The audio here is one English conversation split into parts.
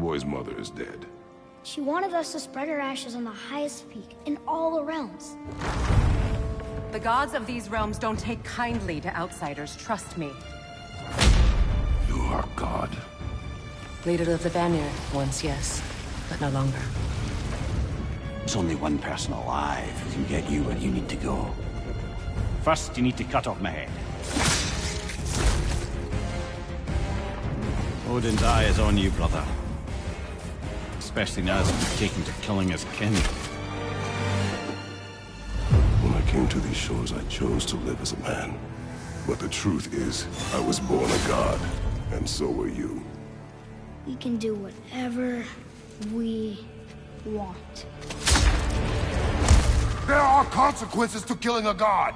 boy's mother is dead. She wanted us to spread her ashes on the highest peak in all the realms. The gods of these realms don't take kindly to outsiders, trust me. You are God. Leader of the Vanir, once yes, but no longer. There's only one person alive who can get you where you need to go. First, you need to cut off my head. Odin's eye is on you, brother. Especially now that you've taken to killing his kin. When I came to these shores, I chose to live as a man. But the truth is, I was born a god, and so were you. We can do whatever we want. There are consequences to killing a god!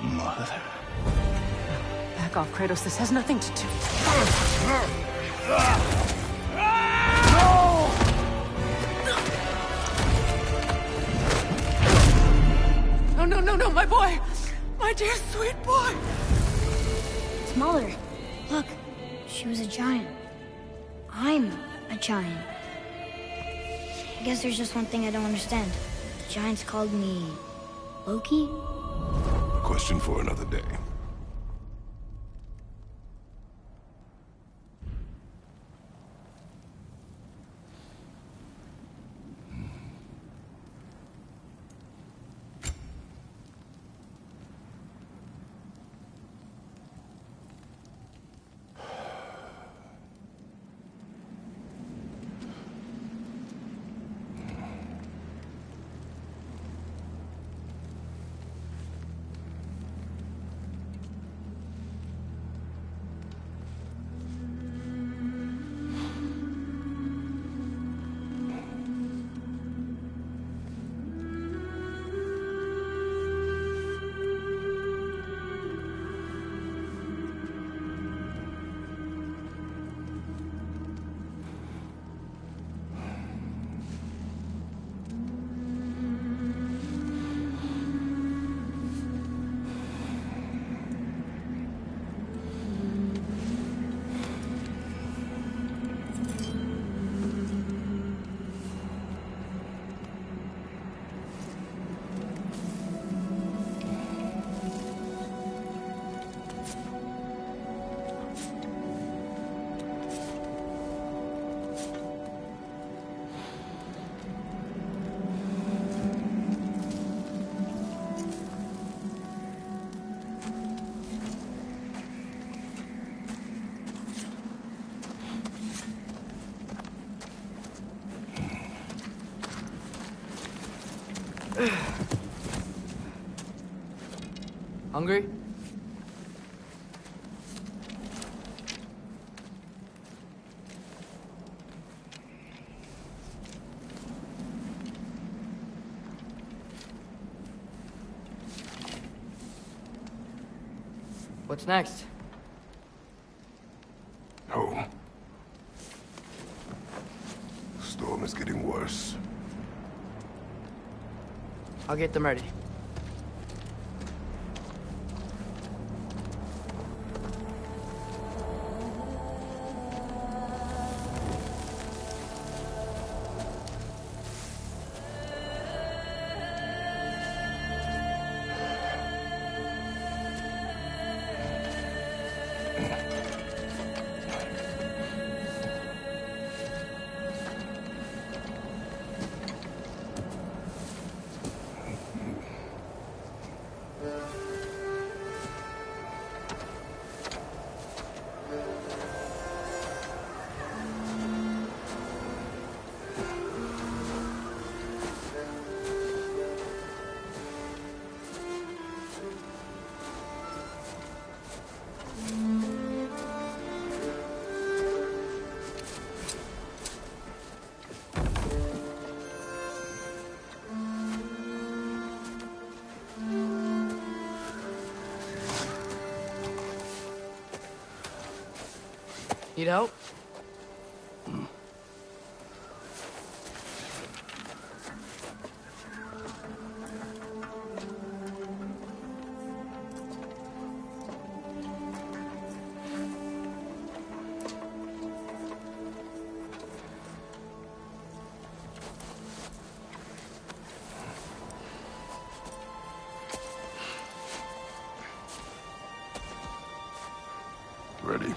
Mother. Back off, Kratos. This has nothing to do... No, my boy! My dear, sweet boy! It's Mother. Look, she was a giant. I'm a giant. I guess there's just one thing I don't understand. The giants called me... Loki? Question for another day. Hungry? What's next? Home. Storm is getting worse. I'll get them ready. Need help? ready.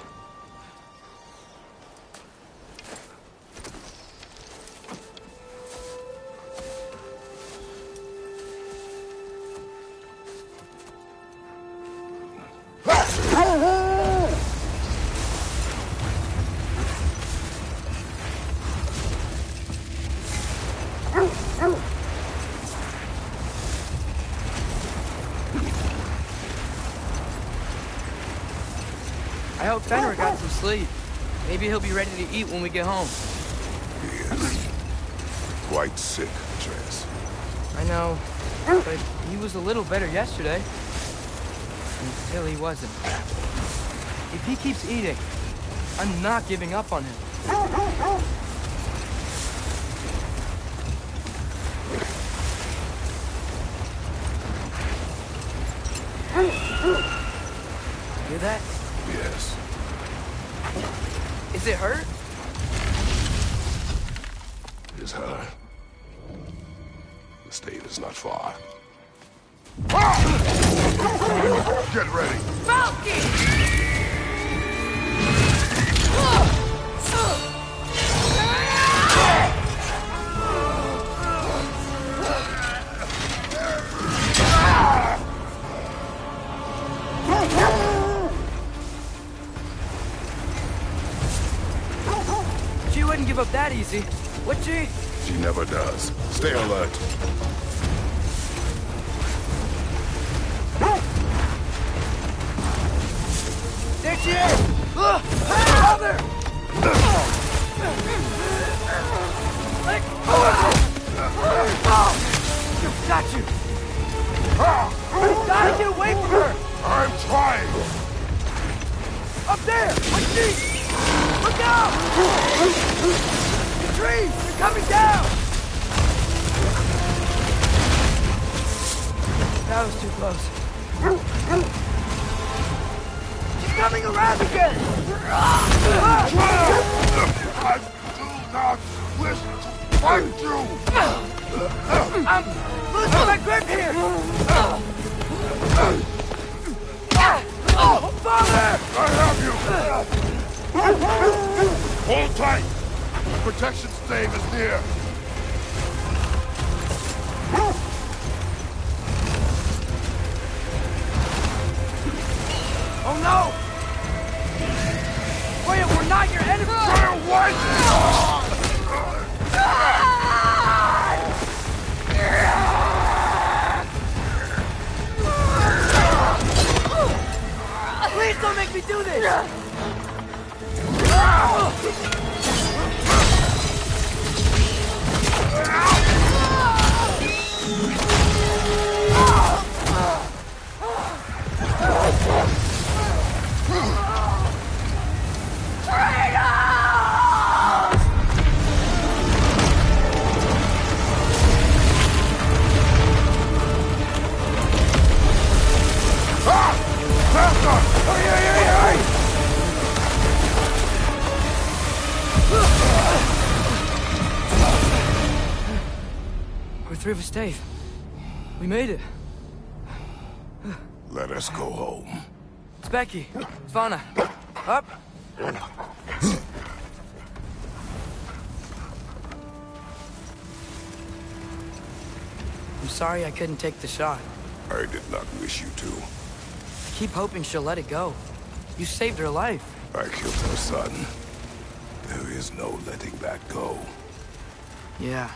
I hope Fenrir got some sleep. Maybe he'll be ready to eat when we get home. He is quite sick, Atreus. I know, but he was a little better yesterday. Until he wasn't. If he keeps eating, I'm not giving up on him. Hear that? Yes. Is it hurt? It is her. The state is not far. Get ready! She wouldn't give up that easy, would she? She never does. Stay alert. There she is! Father! Got you! Gotta get away from her! I'm trying! Up there! On trees! Look out! The trees! They're coming down! That was too close. She's coming around again! I do not wish to fight you! I'm losing my grip here! Oh, Father! I have you! Hold tight! The protection stave is near! Oh no! Wait, we're not your enemy! Fire what? Please don't make me do this! We're through the stave. We made it. Let us go home. It's Becky. It's Vana. Up. I'm sorry I couldn't take the shot. I did not wish you to. I keep hoping she'll let it go. You saved her life. I killed her son. There is no letting that go. Yeah.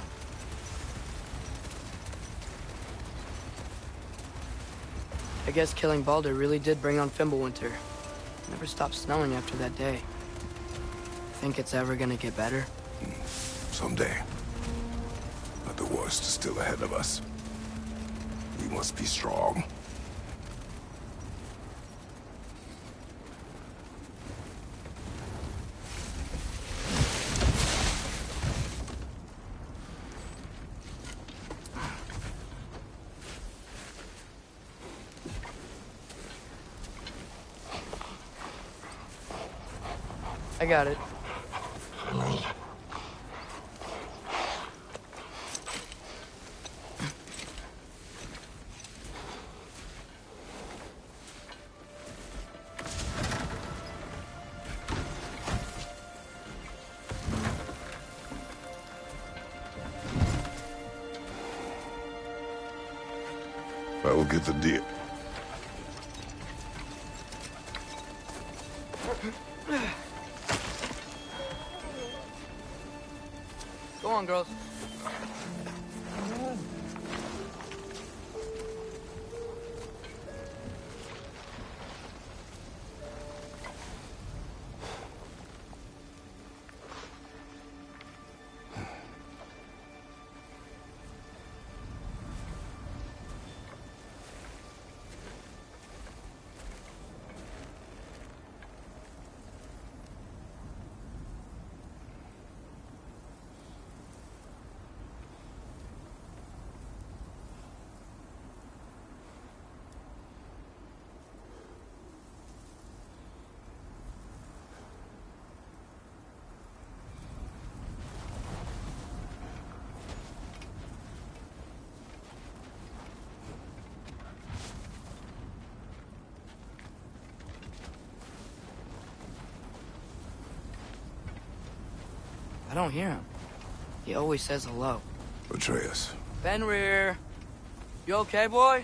I guess killing Baldur really did bring on Fimbulwinter. It never stopped snowing after that day. Think it's ever gonna get better? Someday. But the worst is still ahead of us. We must be strong. I got it. I will get the deal. Go on, girls. I don't hear him. He always says hello. Atreus. Fenrir! You okay, boy?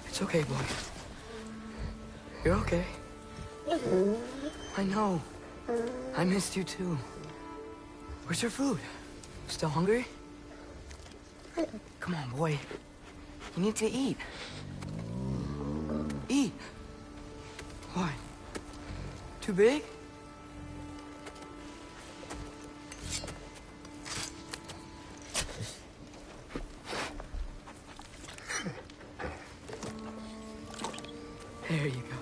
It's okay, boy. You're okay. I know. I missed you too. Where's your food? Still hungry? Come on, boy. You need to eat. Eat. Why? Too big? There you go.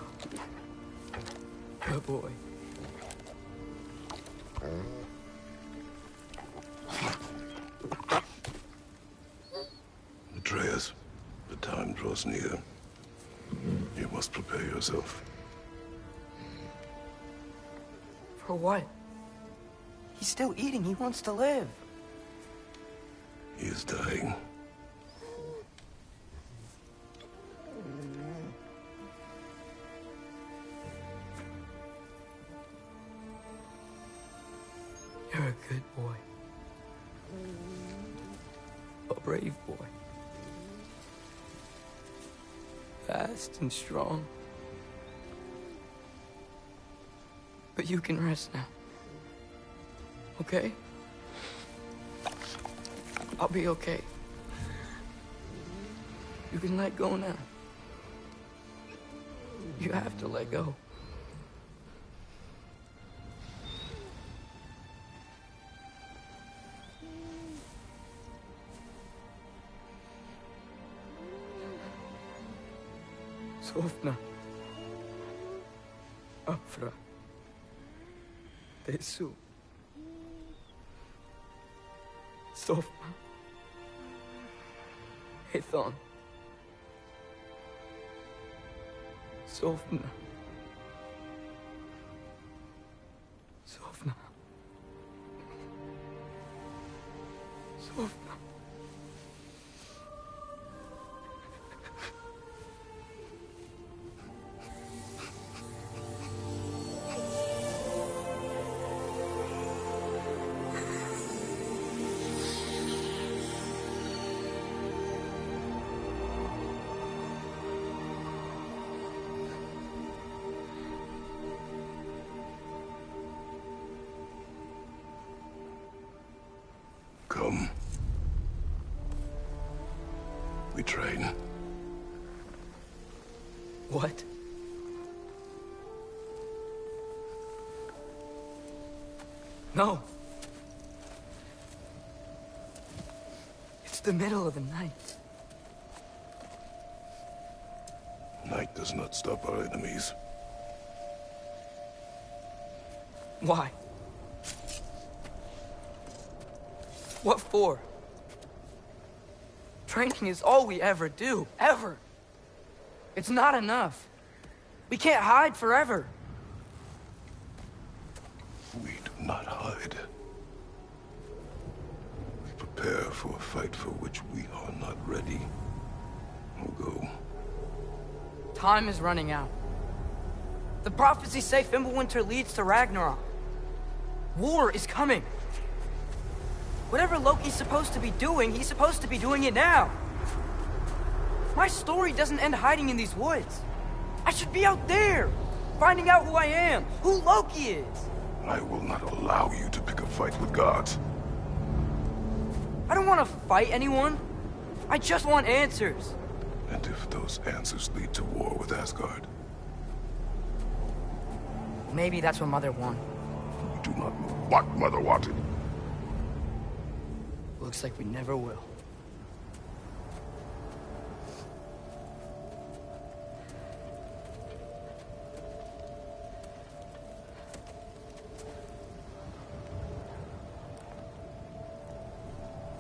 Good boy. Atreus, the time draws near. You must prepare yourself. For what? He's still eating. He wants to live. He is dying. You're a good boy. A brave boy. Fast and strong. But you can rest now. Okay? I'll be okay. You can let go now. You have to let go. Sofna. Afra. Tesu. Sofna. Hethon. Sofna. Sofna. Sofna. Come. We train. What? No. It's the middle of the night. Night does not stop our enemies. Why? What for? Training is all we ever do, ever. It's not enough. We can't hide forever. We do not hide. We prepare for a fight for which we are not ready. We'll go Time is running out. The prophecies say Fimbulwinter leads to Ragnarok. War is coming. Whatever Loki's supposed to be doing, he's supposed to be doing it now. My story doesn't end hiding in these woods. I should be out there, finding out who I am, who Loki is. I will not allow you to pick a fight with gods. I don't want to fight anyone. I just want answers. And if those answers lead to war with Asgard? Maybe that's what Mother wanted. We do not know what Mother wanted. Looks like we never will.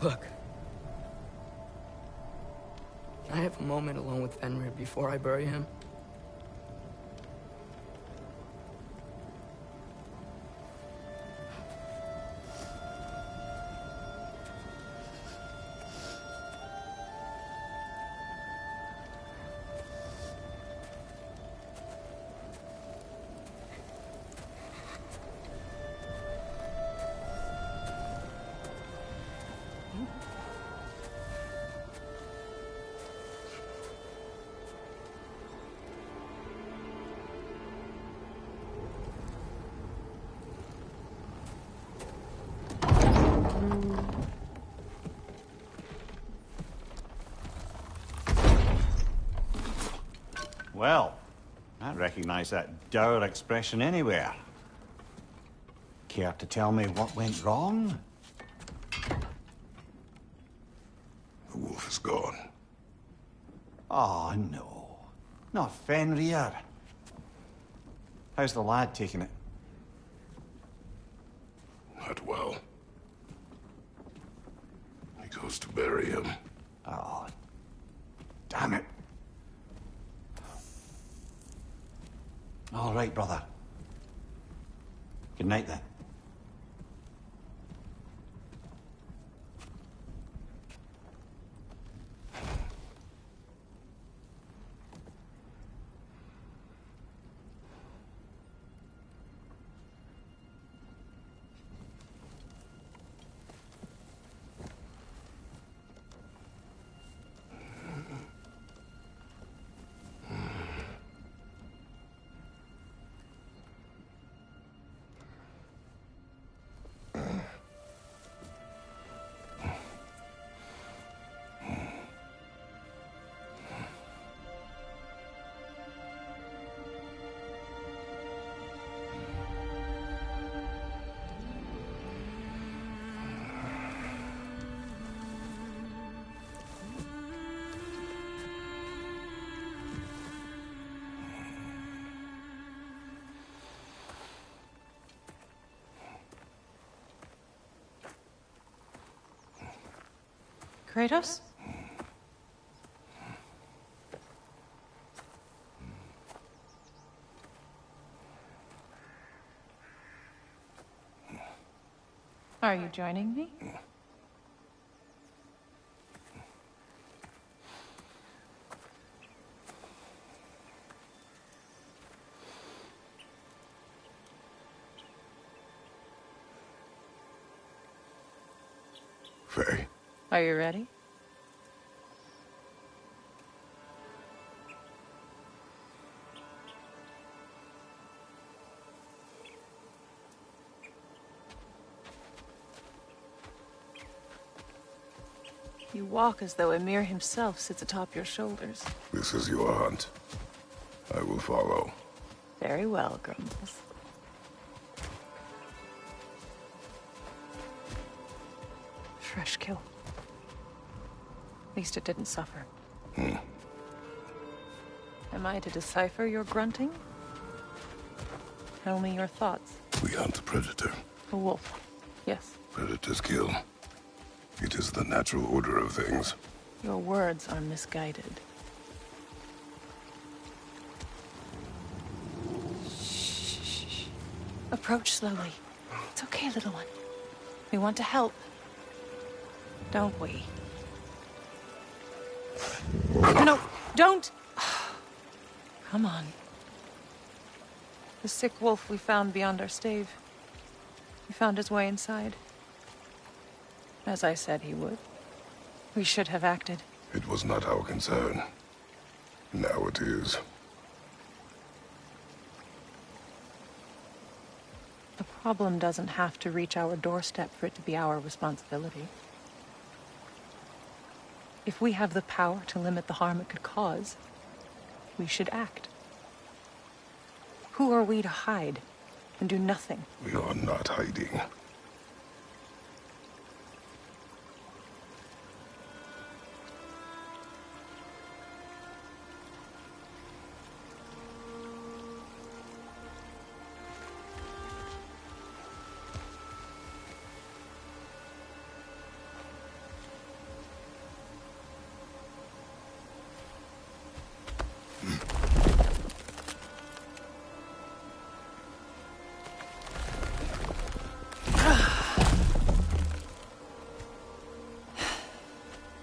Look. Can I have a moment alone with Fenrir before I bury him? Well, I recognize that dour expression anywhere. Care to tell me what went wrong? The wolf is gone. Oh, no. Not Fenrir. How's the lad taking it? Not well. He goes to bury him. Oh, damn it. All right, brother. Good night, then. Kratos? Are you joining me? Faye. Are you ready? You walk as though Ymir himself sits atop your shoulders. This is your hunt. I will follow. Very well, Grumbles. Fresh kill. At least it didn't suffer. Am I to decipher your grunting? Tell me your thoughts. We hunt a predator. A wolf. Yes. Predators kill. It is the natural order of things. Your words are misguided. Shh. Approach slowly. It's okay, little one. We want to help. Don't we? No, don't! Come on. The sick wolf we found beyond our stave. He found his way inside. As I said he would. We should have acted. It was not our concern. Now it is. The problem doesn't have to reach our doorstep for it to be our responsibility. If we have the power to limit the harm it could cause, we should act. Who are we to hide and do nothing? We are not hiding.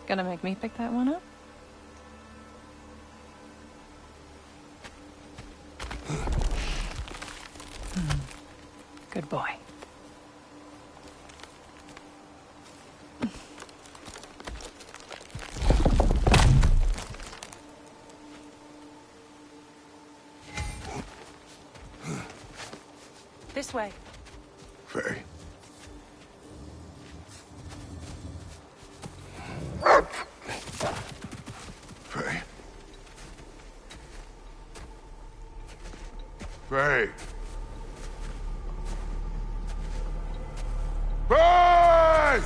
Gonna make me pick that one up? Good boy. This way. Faye. Faye. Faye. Faye!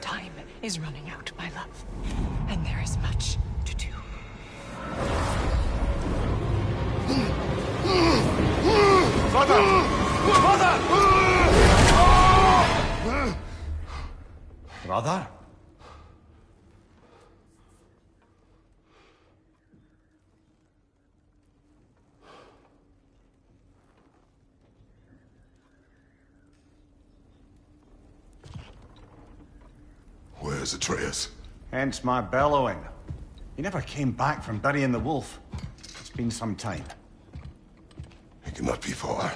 Time is running out, my love. And there is much to do. Mother! Brother? Where's Atreus? Hence my bellowing. He never came back from burying the wolf. It's been some time. He cannot be far.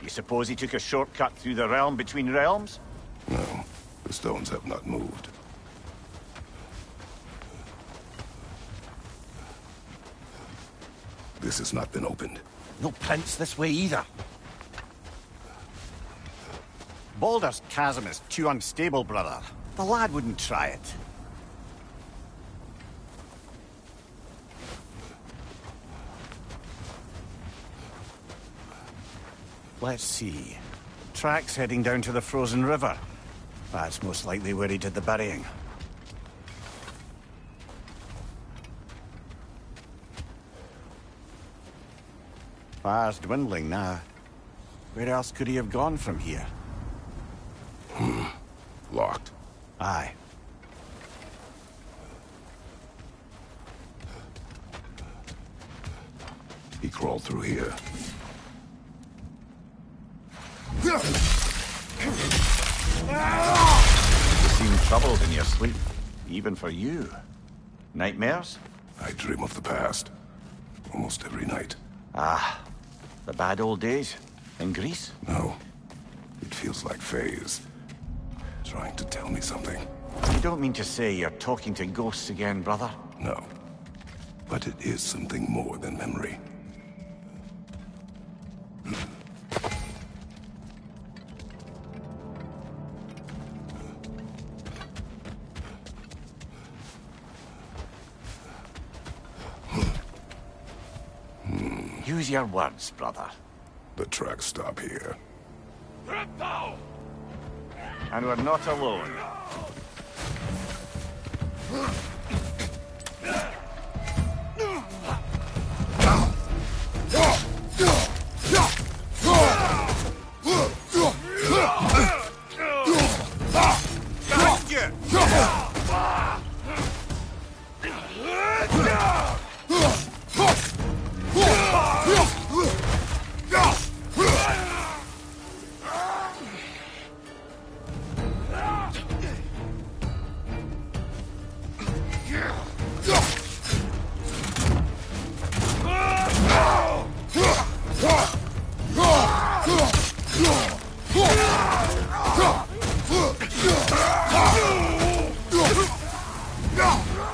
You suppose he took a shortcut through the realm between realms? No, the stones have not moved. This has not been opened. No prints this way either. Baldur's chasm is too unstable, brother. The lad wouldn't try it. Let's see. Tracks heading down to the frozen river. That's most likely where he did the burying. Fire's dwindling now. Where else could he have gone from here? Locked. Aye. He crawled through here. You seem troubled in your sleep, even for you. Nightmares? I dream of the past. Almost every night. Ah, the bad old days in Greece? No. It feels like Faye is trying to tell me something. You don't mean to say you're talking to ghosts again, brother? No. But it is something more than memory. Use your words, brother. The tracks stop here. And we're not alone.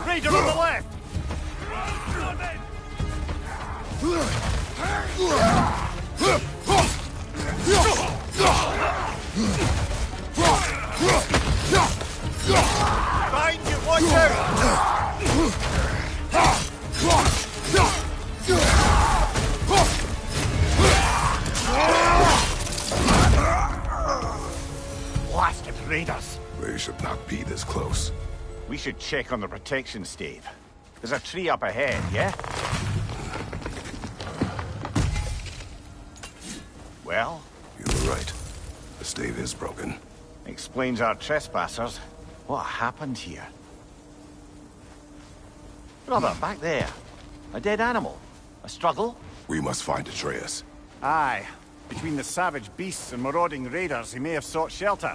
Raider on the left! Behind you, watch out! Blasted raiders! They should not be this close. We should check on the protection stave. There's a tree up ahead, yeah? Well? You were right. The stave is broken. Explains our trespassers. What happened here? Brother, back there. A dead animal. A struggle? We must find Atreus. Aye. Between the savage beasts and marauding raiders, he may have sought shelter.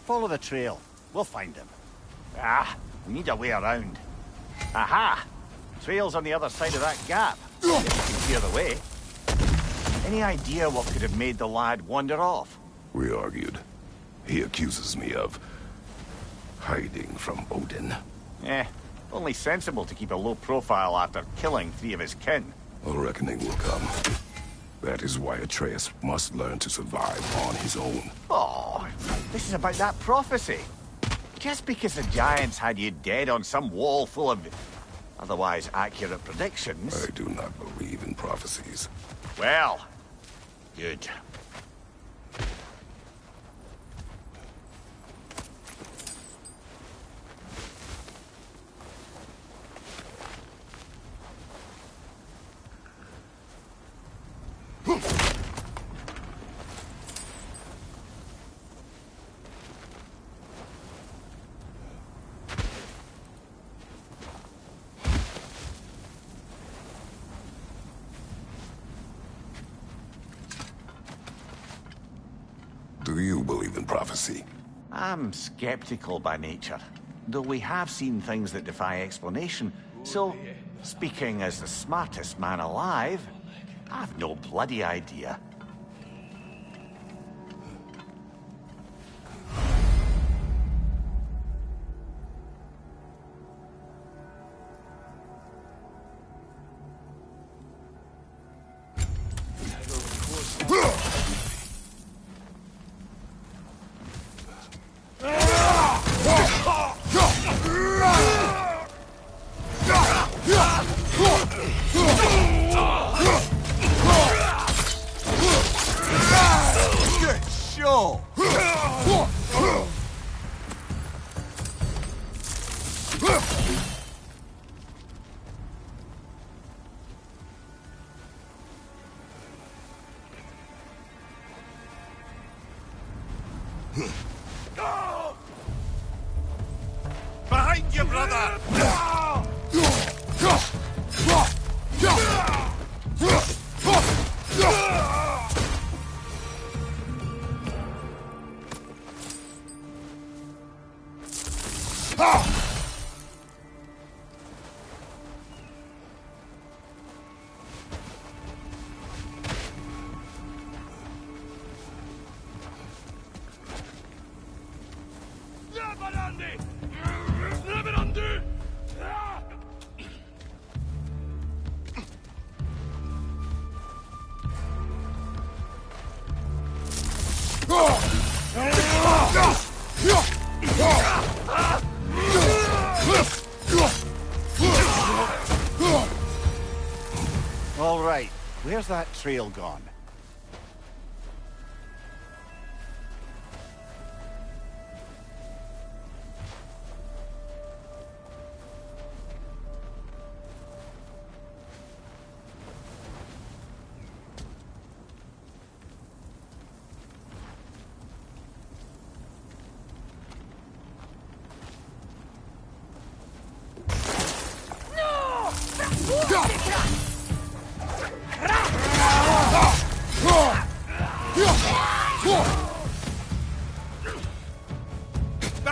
Follow the trail. We'll find him. Ah, we need a way around. Aha! Trail's on the other side of that gap. You can clear the way. Any idea what could have made the lad wander off? We argued. He accuses me of hiding from Odin. Only sensible to keep a low profile after killing 3 of his kin. A reckoning will come. That is why Atreus must learn to survive on his own. Oh, this is about that prophecy. Just because the giants had you dead on some wall full of otherwise accurate predictions... I do not believe in prophecies. Well, good. Do you believe in prophecy? I'm skeptical by nature, though we have seen things that defy explanation. So, speaking as the smartest man alive, I've no bloody idea. Behind you, brother! All right, where's that trail gone?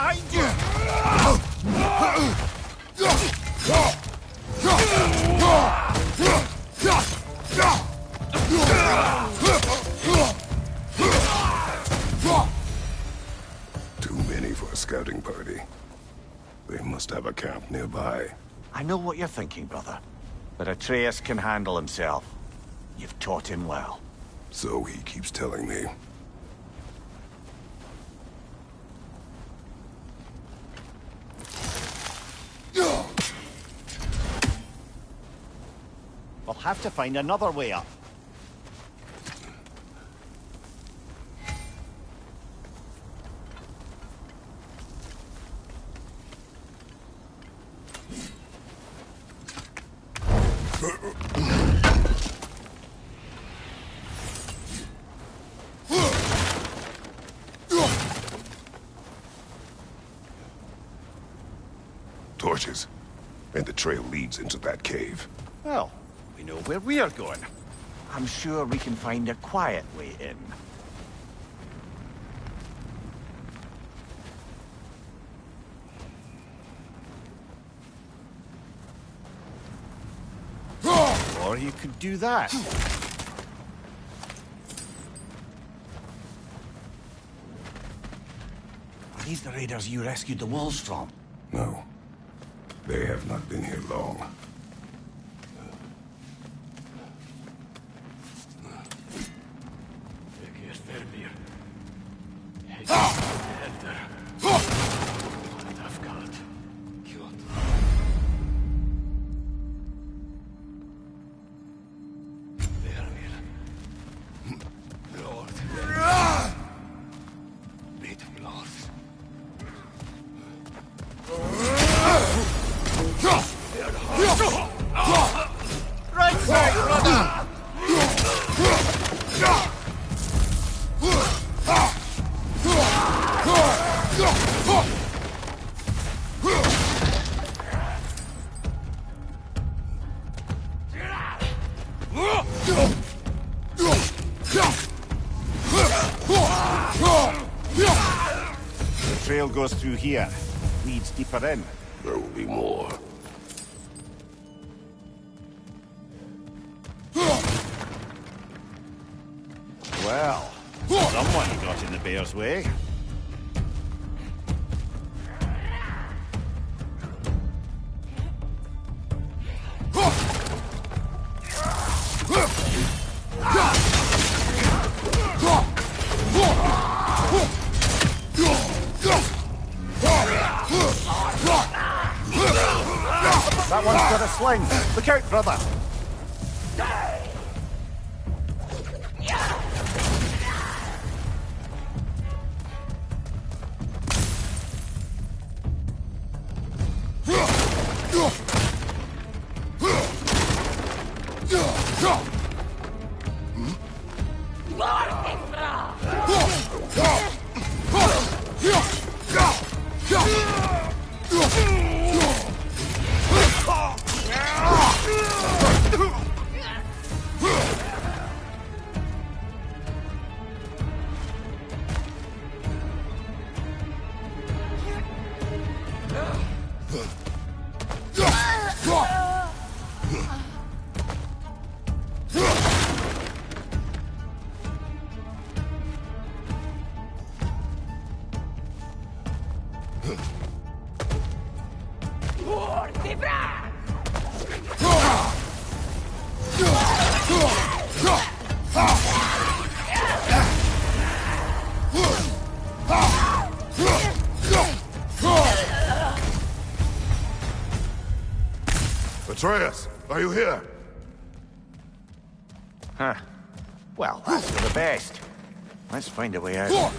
behind you! Too many for a scouting party. They must have a camp nearby. I know what you're thinking, brother. But Atreus can handle himself. You've taught him well. So he keeps telling me. We'll have to find another way up. Torches. And the trail leads into that cave. Well, we know where we are going. I'm sure we can find a quiet way in. Or you could do that. Are these the raiders you rescued the wolves from? No. They have not been here long. Right side, brother! The trail goes through here. Leads deeper in. There will be more. Well, someone got in the bear's way. That one's got a sling. Look out, brother. Atreus, are you here? Huh. Well, that's for the best. Let's find a way out.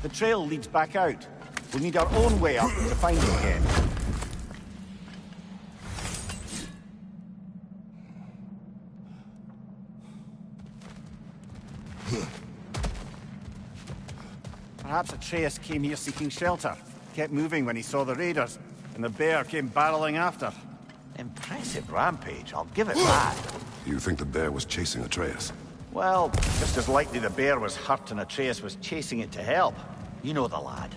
The trail leads back out. We need our own way up to find it again. Perhaps Atreus came here seeking shelter. Kept moving when he saw the raiders. and the bear came barreling after. Impressive rampage, I'll give it that. You think the bear was chasing Atreus? Well, just as likely the bear was hurt and Atreus was chasing it to help. You know the lad.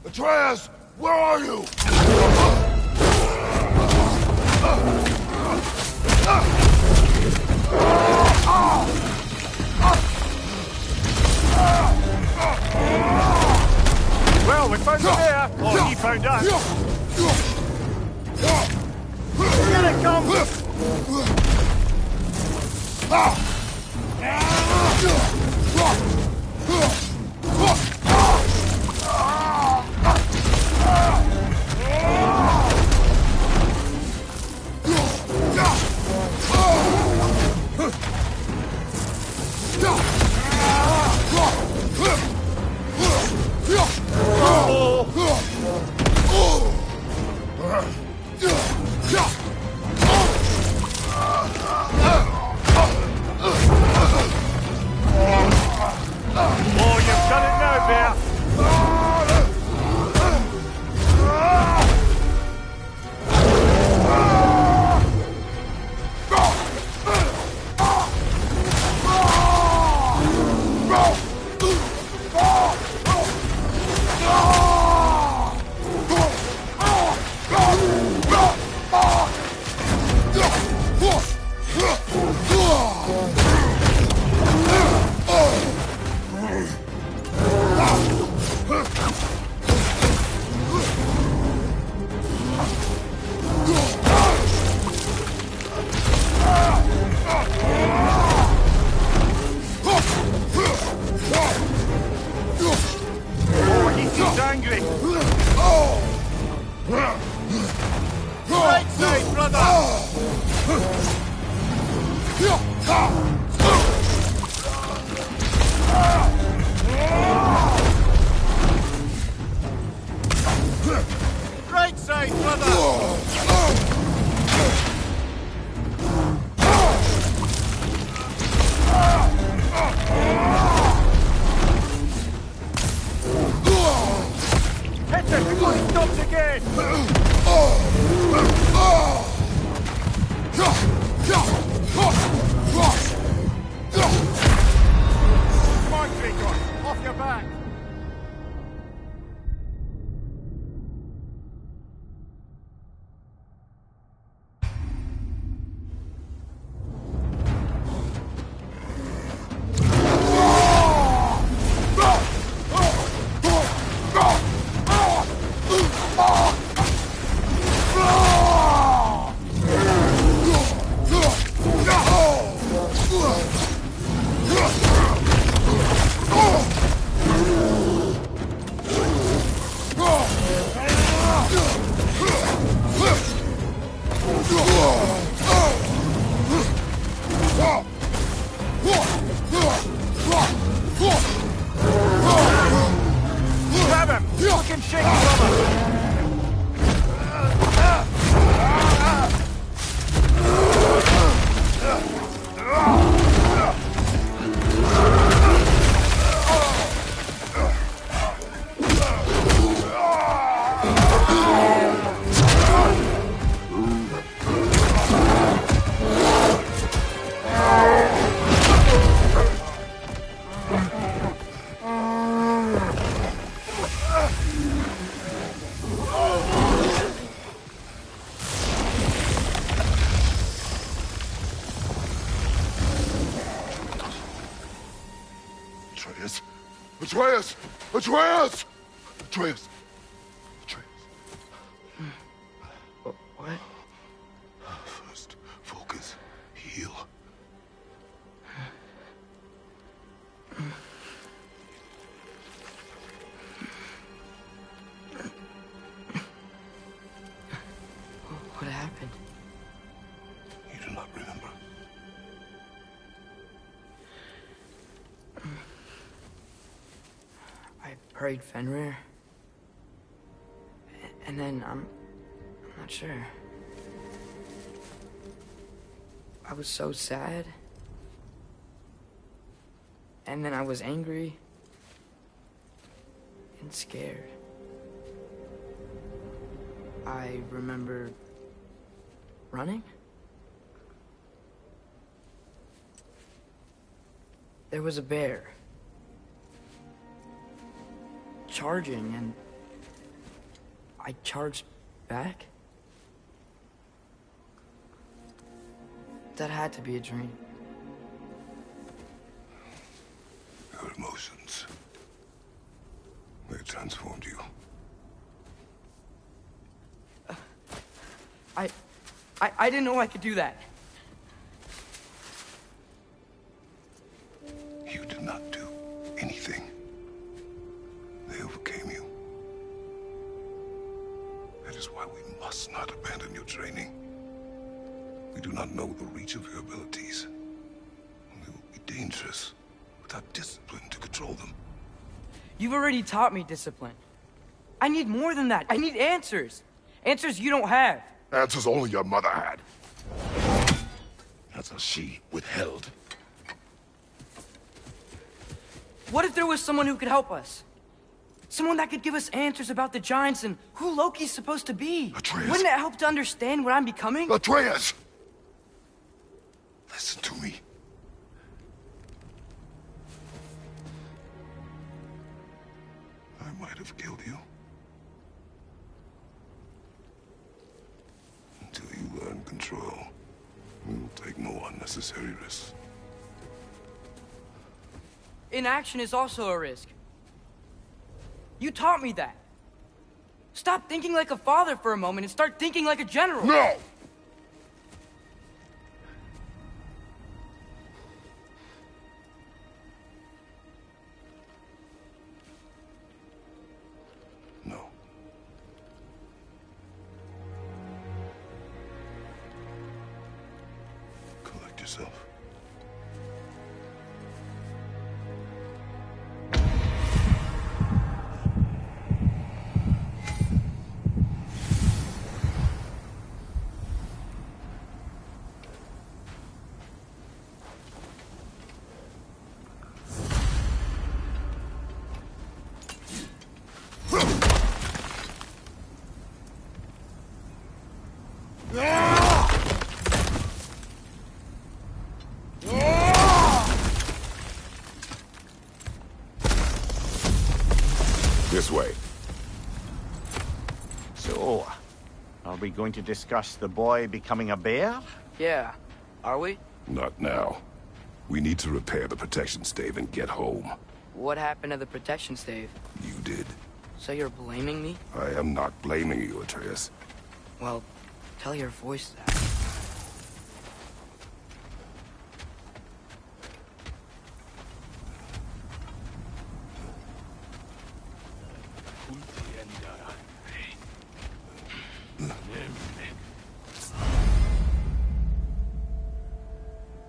Atreus! Where are you? Well, we found the bear! Or he found us! Here it comes! Oh, you've done it now, bear! Oh, he seems angry! Right side, brother! Right side, brother! Hit it before he stops again! Come on, Gregor! Off your back! Grab him! Fucking shake brother! Atreus! Atreus! Atreus! Atreus! Atreus. What? First, focus. Heal. What happened? You do not remember. I prayed Fenrir. And then I'm not sure. I was so sad. And then I was angry and scared. I remember running. There was a bear charging, and I charged back. That had to be a dream. Your emotions, they transformed you. I didn't know I could do that. You did not do anything. They overcame you. That is why we must not abandon your training. We do not know the reach of your abilities. They will be dangerous without discipline to control them. You've already taught me discipline. I need more than that. I need answers. Answers you don't have. Answers only your mother had. Answers she withheld. What if there was someone who could help us? Someone that could give us answers about the Giants and who Loki's supposed to be. Atreus. Wouldn't it help to understand what I'm becoming? Atreus! Listen to me. I might have killed you. Until you learn control, we will take no unnecessary risks. Inaction is also a risk. You taught me that. Stop thinking like a father for a moment and start thinking like a general. No! No. Collect yourself. This way. So, are we going to discuss the boy becoming a bear? Yeah. Are we? Not now. We need to repair the protection stave and get home. What happened to the protection stave? You did. So you're blaming me? I am not blaming you, Atreus. Well, tell your voice that.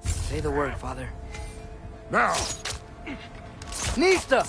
Say the word, Father. Now! Nista!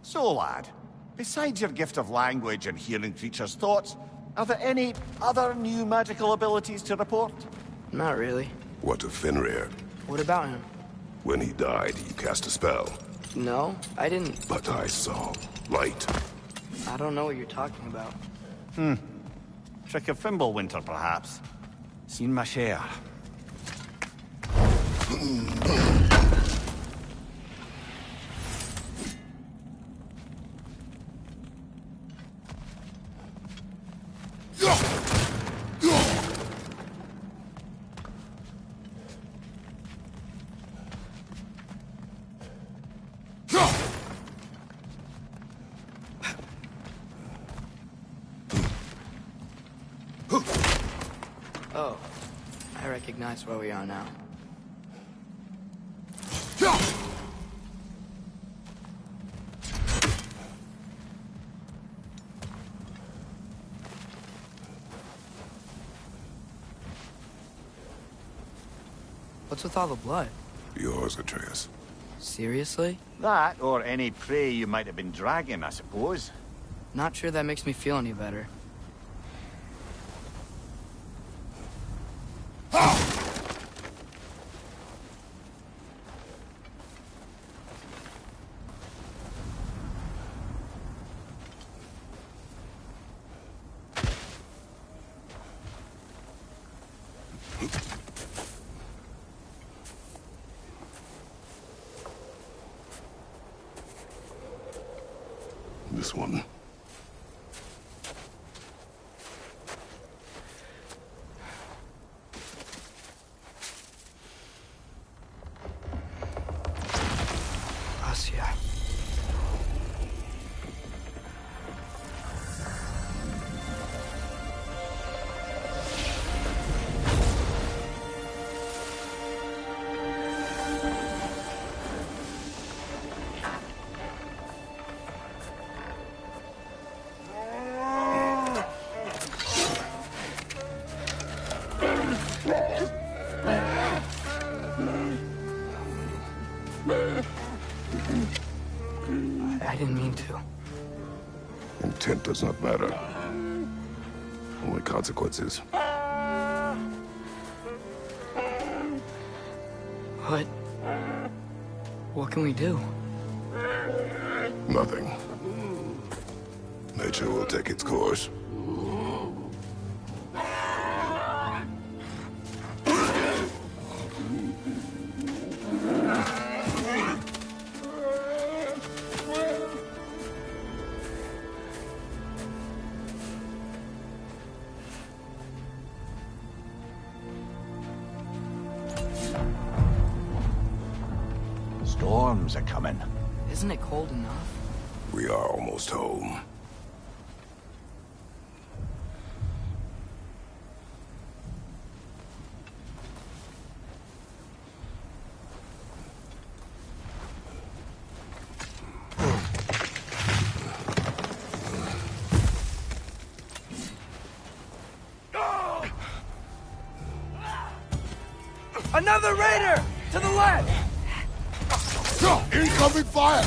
So, lad, besides your gift of language and hearing creatures' thoughts, are there any other new magical abilities to report? Not really. What of Fenrir? What about him? When he died, you cast a spell. No, I didn't. But I saw light. I don't know what you're talking about. Trick of Fimbulwinter, perhaps? Seen my share. Oh, I recognize where we are now. What's with all the blood? Yours, Atreus. Seriously? That, or any prey you might have been dragging, I suppose. Not sure that makes me feel any better. This one. Asya. I didn't mean to. Intent does not matter. Only consequences. What can we do? Nothing. Nature will take its course. Storms are coming. Isn't it cold enough? We are almost home. Another raider! To the left! Incoming fire!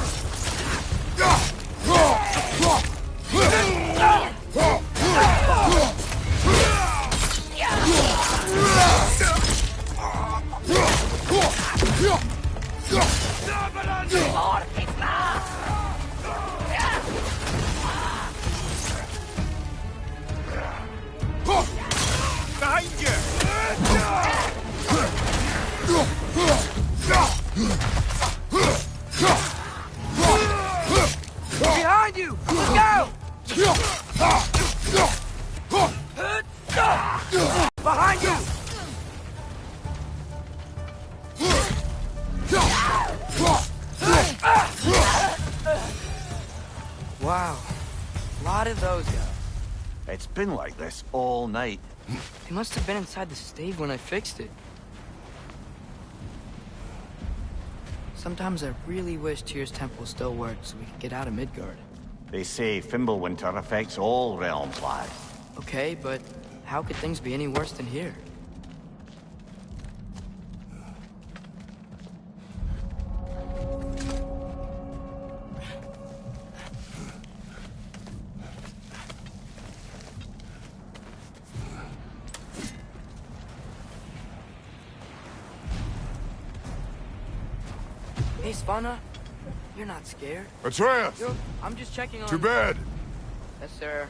Behind you! Behind you! Go! Behind you! Wow. A lot of those guys. It's been like this all night. They must have been inside the stave when I fixed it. Sometimes I really wish Tyr's temple still worked so we could get out of Midgard. They say Fimbulwinter affects all realms, lad. Okay, but how could things be any worse than here? Hey, Svanna. You're not scared. Atreus! I'm just checking on... To bed! Yes, sir.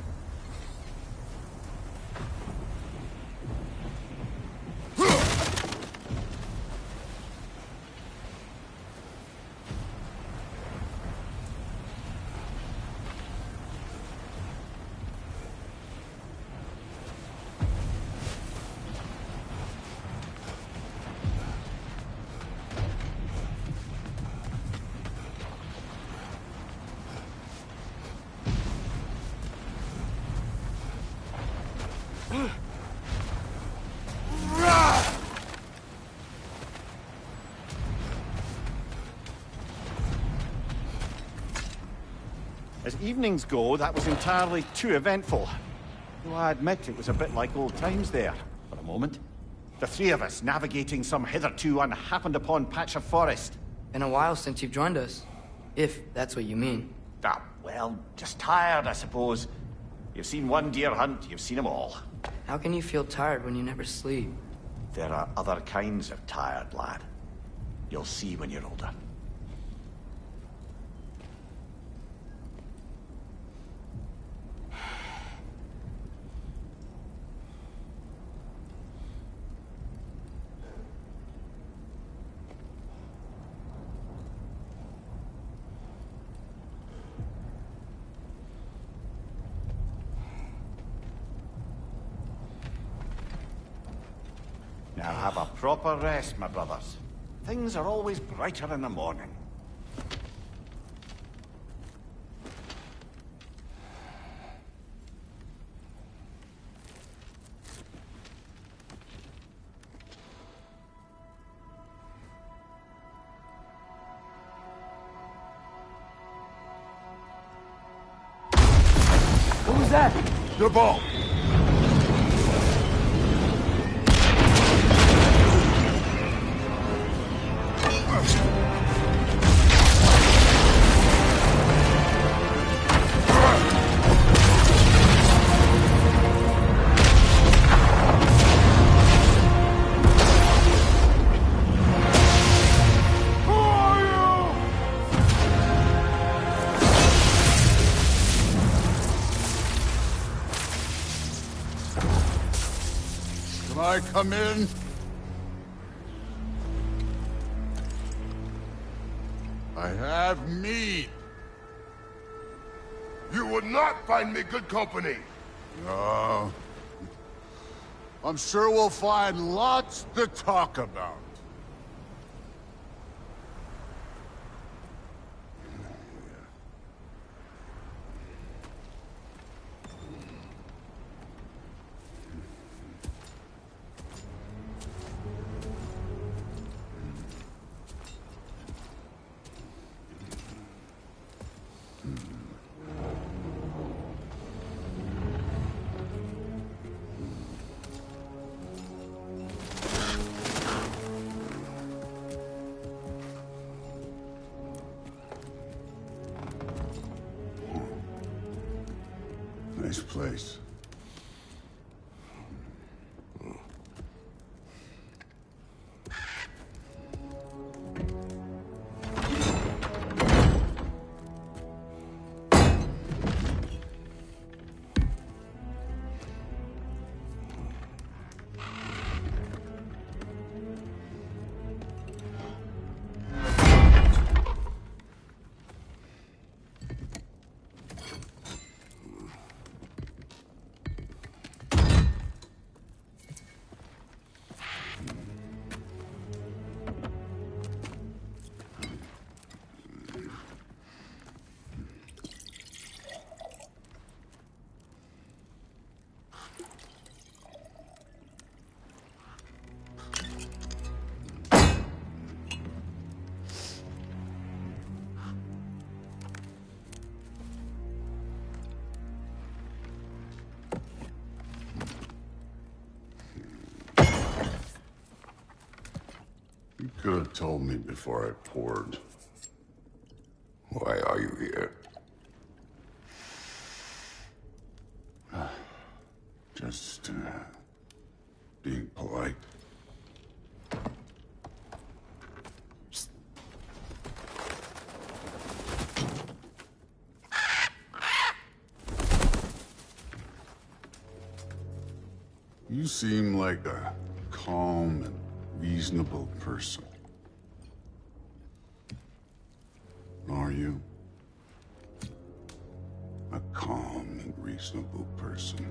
As evenings go, that was entirely too eventful. Though I admit it was a bit like old times there, for a moment. The three of us navigating some hitherto unhappened-upon patch of forest. Been a while since you've joined us. If that's what you mean. Ah, well, just tired, I suppose. You've seen one deer hunt, you've seen them all. How can you feel tired when you never sleep? There are other kinds of tired, lad. You'll see when you're older. Now have a proper rest, my brothers. Things are always brighter in the morning. What was that? Your ball! Can I come in? I have meat. You would not find me good company. No. I'm sure we'll find lots to talk about. Nice place. You could have told me before I poured. Why are you here? Just, being polite. You seem like a calm and reasonable person. Are you? A calm and reasonable person.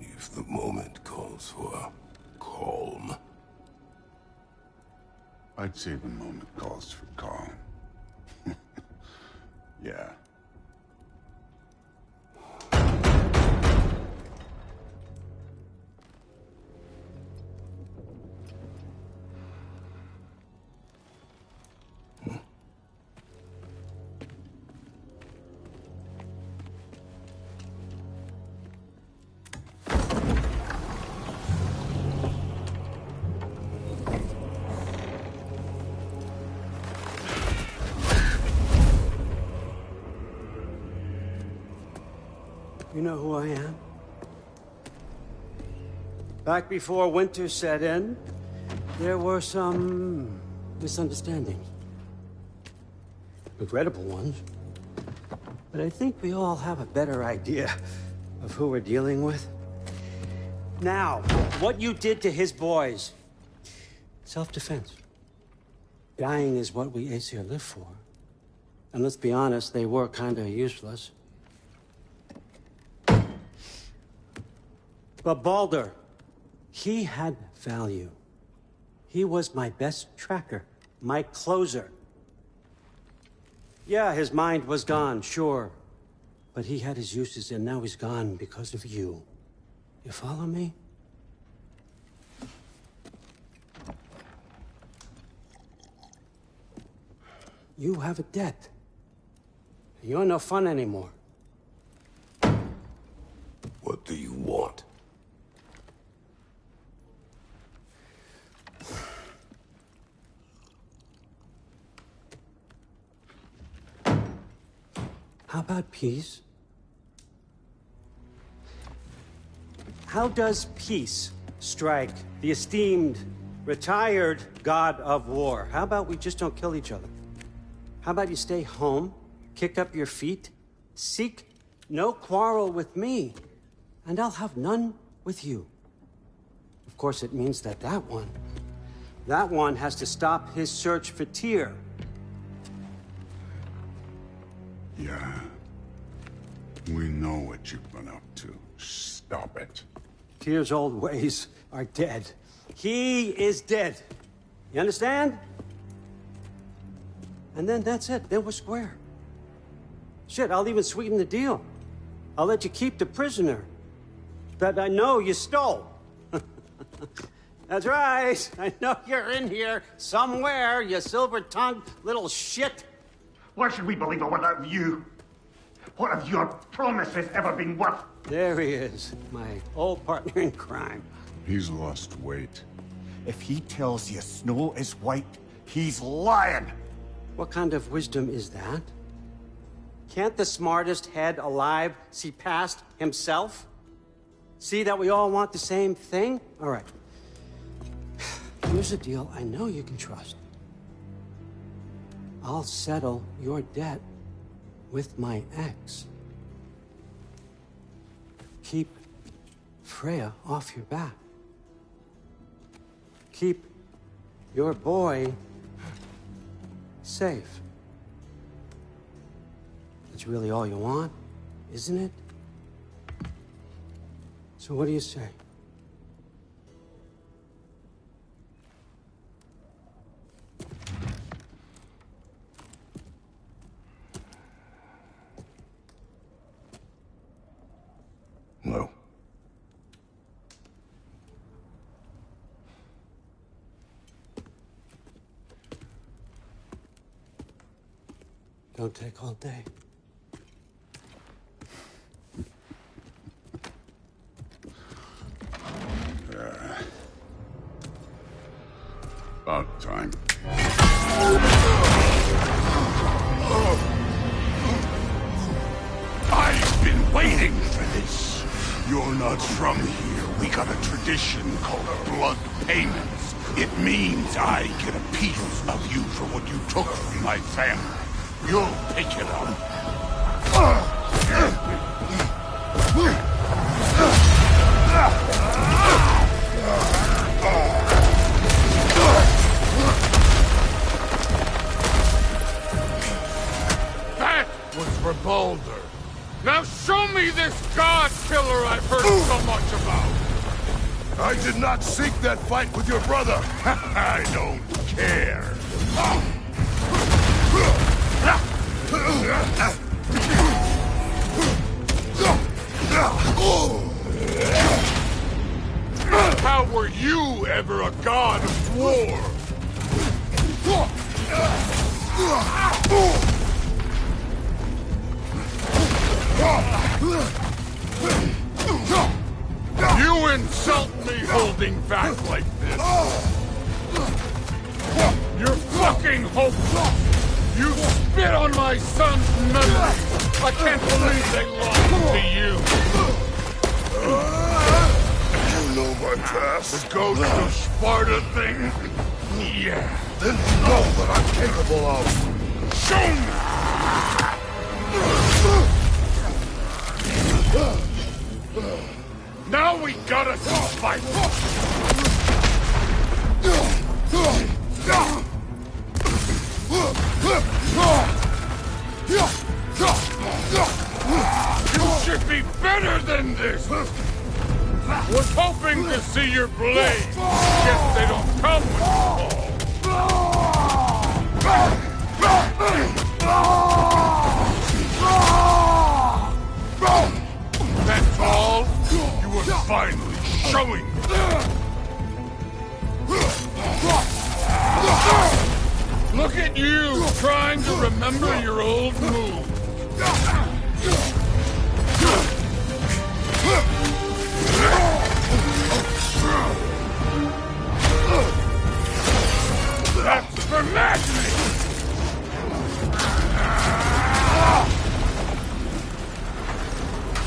If the moment calls for calm. I'd say the moment calls for calm. Yeah. You know who I am? Back before winter set in, there were some misunderstandings. Regrettable ones. But I think we all have a better idea of who we're dealing with. Now, what you did to his boys. Self-defense. Dying is what we Aesir live for. And let's be honest, they were kinda useless. But Baldur, he had value. He was my best tracker, my closer. Yeah, his mind was gone, sure. But he had his uses, and now he's gone because of you. You follow me? You have a debt. You're no fun anymore. What do you want? How about peace? How does peace strike the esteemed, retired god of war? How about we just don't kill each other? How about you stay home, kick up your feet, seek no quarrel with me, and I'll have none with you. Of course, it means that that one has to stop his search for Tyr. Yeah. We know what you've been up to. Stop it. Tyr's old ways are dead. He is dead. You understand? And then that's it. Then we're square. Shit, I'll even sweeten the deal. I'll let you keep the prisoner that I know you stole. That's right. I know you're in here somewhere, you silver-tongued little shit. Why should we believe a word of you? What have your promises ever been worth? There he is, my old partner in crime. He's lost weight. If he tells you snow is white, he's lying. What kind of wisdom is that? Can't the smartest head alive see past himself? See that we all want the same thing? All right. Here's a deal I know you can trust. I'll settle your debt with my ex. Keep Freya off your back. Keep your boy safe. That's really all you want, isn't it? So what do you say? No. Don't take all day. About time. I've been waiting for this. You're not from here. We got a tradition called blood payments. It means I get a piece of you for what you took from my family. You'll pick it up. That was for Baldur. Now show me this god killer I've heard so much about. I did not seek that fight with your brother. I don't care. How were you ever a god of war? You insult me holding back like this. You're fucking hopeless. You spit on my son's memory. I can't believe they lost to you! You know my past. The ghost of Sparta thing? Yeah. Then you know what I'm capable of. Show me! Now we gotta fight! You should be better than this! Was hoping to see your blade. Guess they don't come when you fall. That's all? You were finally showing me. Look at you, trying to remember your old moves. That's for madness!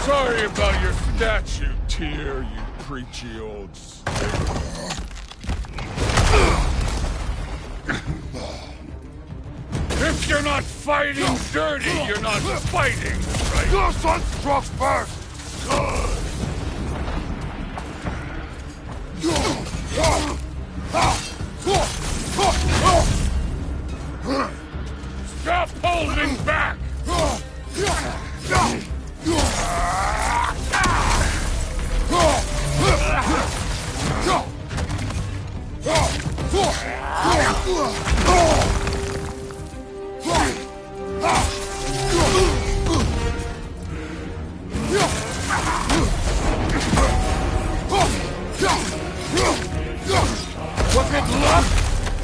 Sorry about your statue, Tyr, you preachy old snake. If you're not fighting dirty, you're not fighting, right? Your son struck first! Good! Stop holding back! Was it luck?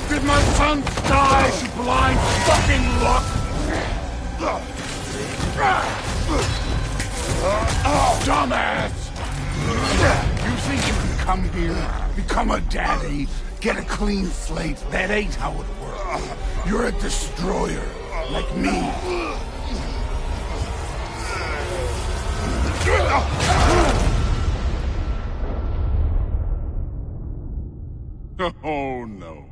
Did my son die to blind fucking luck? Dumbass! You think you can come here, become a daddy, get a clean slate? That ain't how it works. You're a destroyer, like me. Oh no.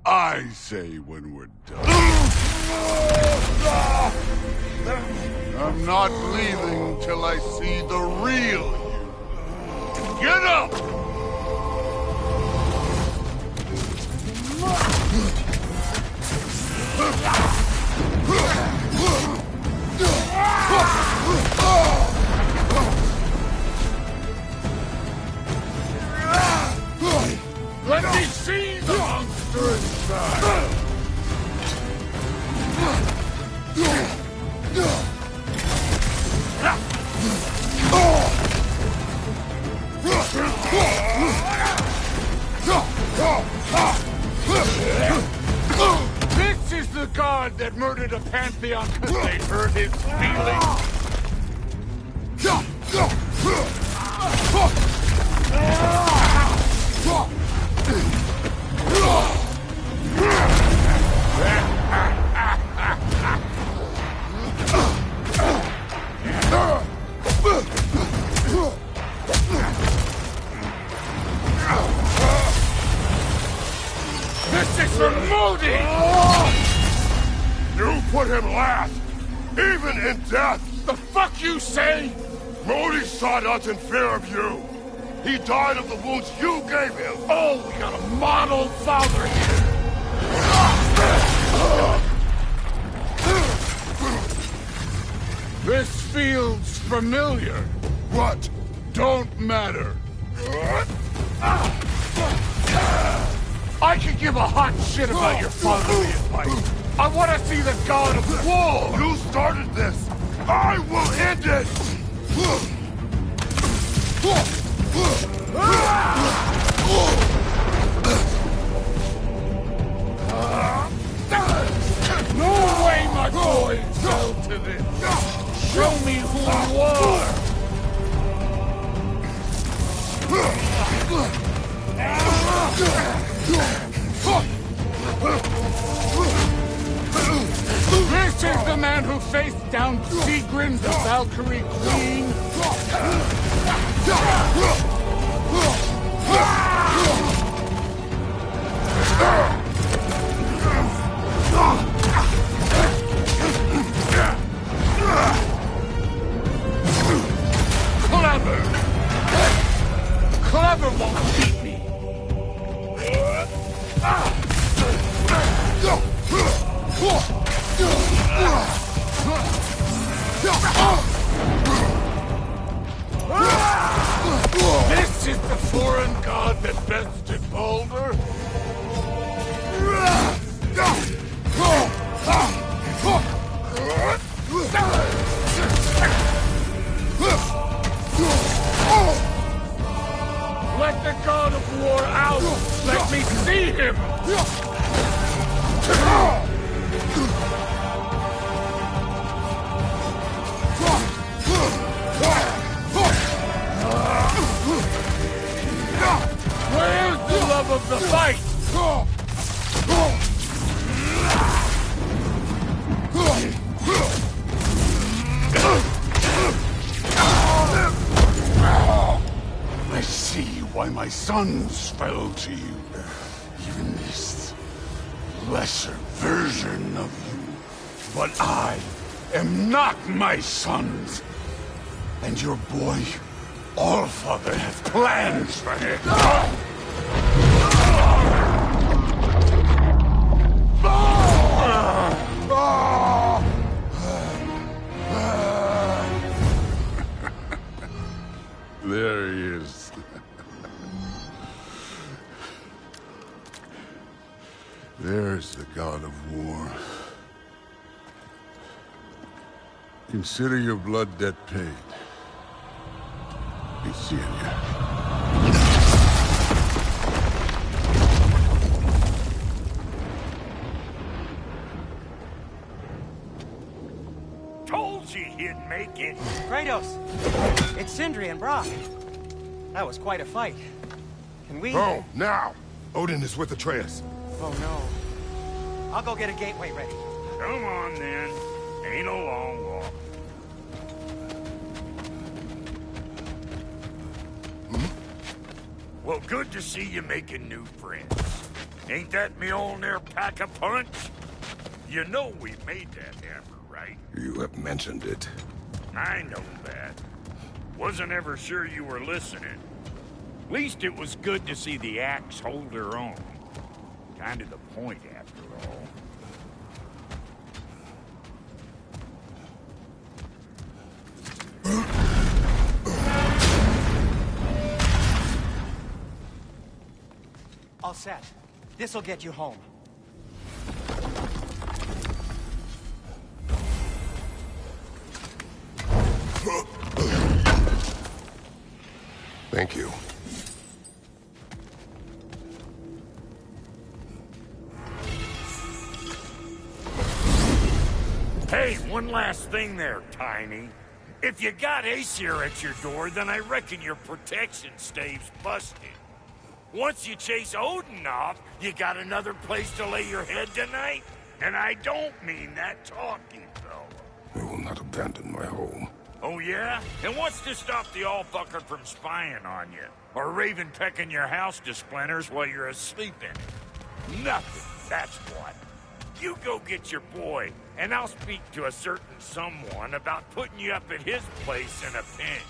I say when we're done. I'm not leaving till I see the real you. Get up! Let me see the monster inside! This is the god that murdered a pantheon because they hurt his feelings? This is for Modi! You put him last, even in death. The fuck you say? Modi sought us in fear of you. He died of the wounds you gave him. Oh, we got a model father here. This feels familiar. What? Don't matter. I could give a hot shit about your fatherly advice. I want to see the god of war. You started this. I will end it. No way my boy fell to this. Show me who you are. This is the man man who faced down Sigrun, the Valkyrie Queen? Clever! Clever won't beat me! This is the foreign god that bested Baldur? Let the god of war out! Let me see him! Where's the love of the fight? I see why my sons fell to you. Even this lesser version of you. But I am not my sons. And your boy, Allfather, has plans for him. There he is. There's the god of war. Consider your blood debt paid. Be seeing ya. Told you he'd make it. Kratos! It's Sindri and Brock. That was quite a fight. Can we... Oh, now! Odin is with Atreus. Oh, no. I'll go get a gateway ready. Come on, then. Ain't a long walk. Well, good to see you making new friends. Ain't that Mjolnir pack a punch? You know we made that hammer, right? You have mentioned it. I know that. Wasn't ever sure you were listening. Least it was good to see the axe hold her own. Kind of the point, after all. All set. This'll get you home. Thank you. Hey, one last thing there, Tiny. If you got Aesir at your door, then I reckon your protection stave's busted. Once you chase Odin off, you got another place to lay your head tonight? And I don't mean that talking, fella. I will not abandon my home. Oh, yeah? And what's to stop the all-fucker from spying on you? Or Raven pecking your house to splinters while you're asleep in it? Nothing, that's what. You go get your boy, and I'll speak to a certain someone about putting you up at his place in a pinch.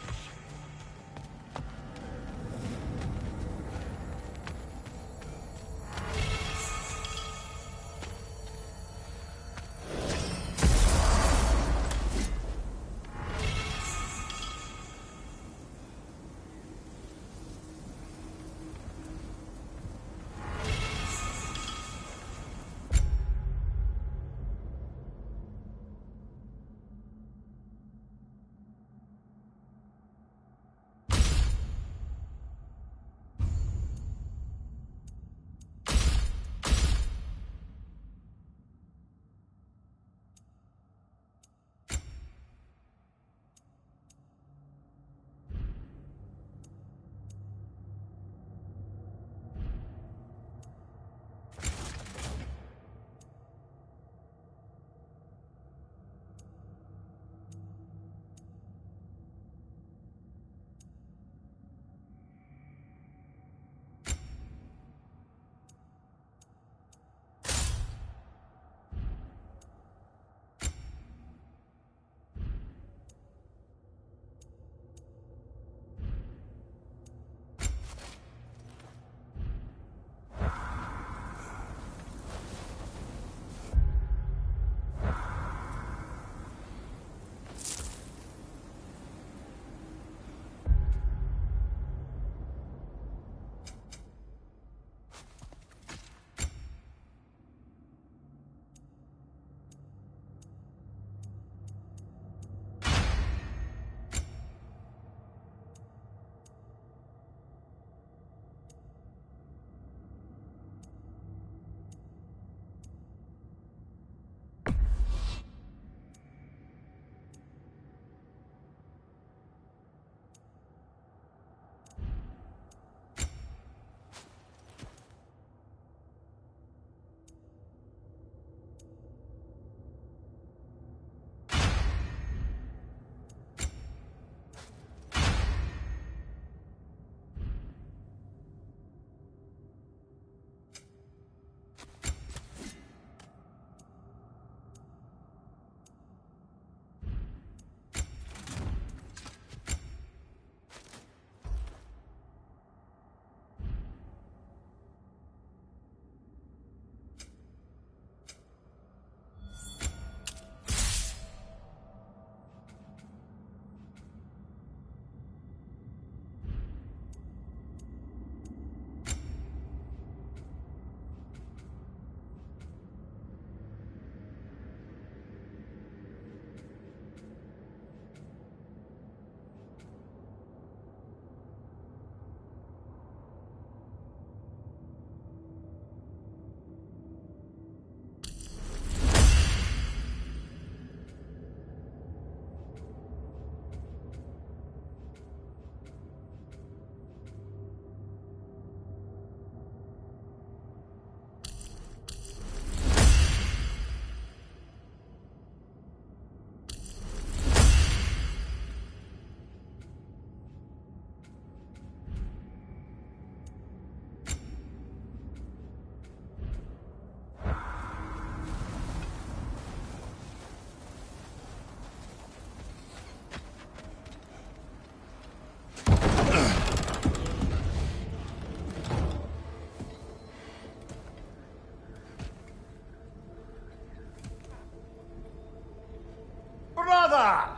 brother!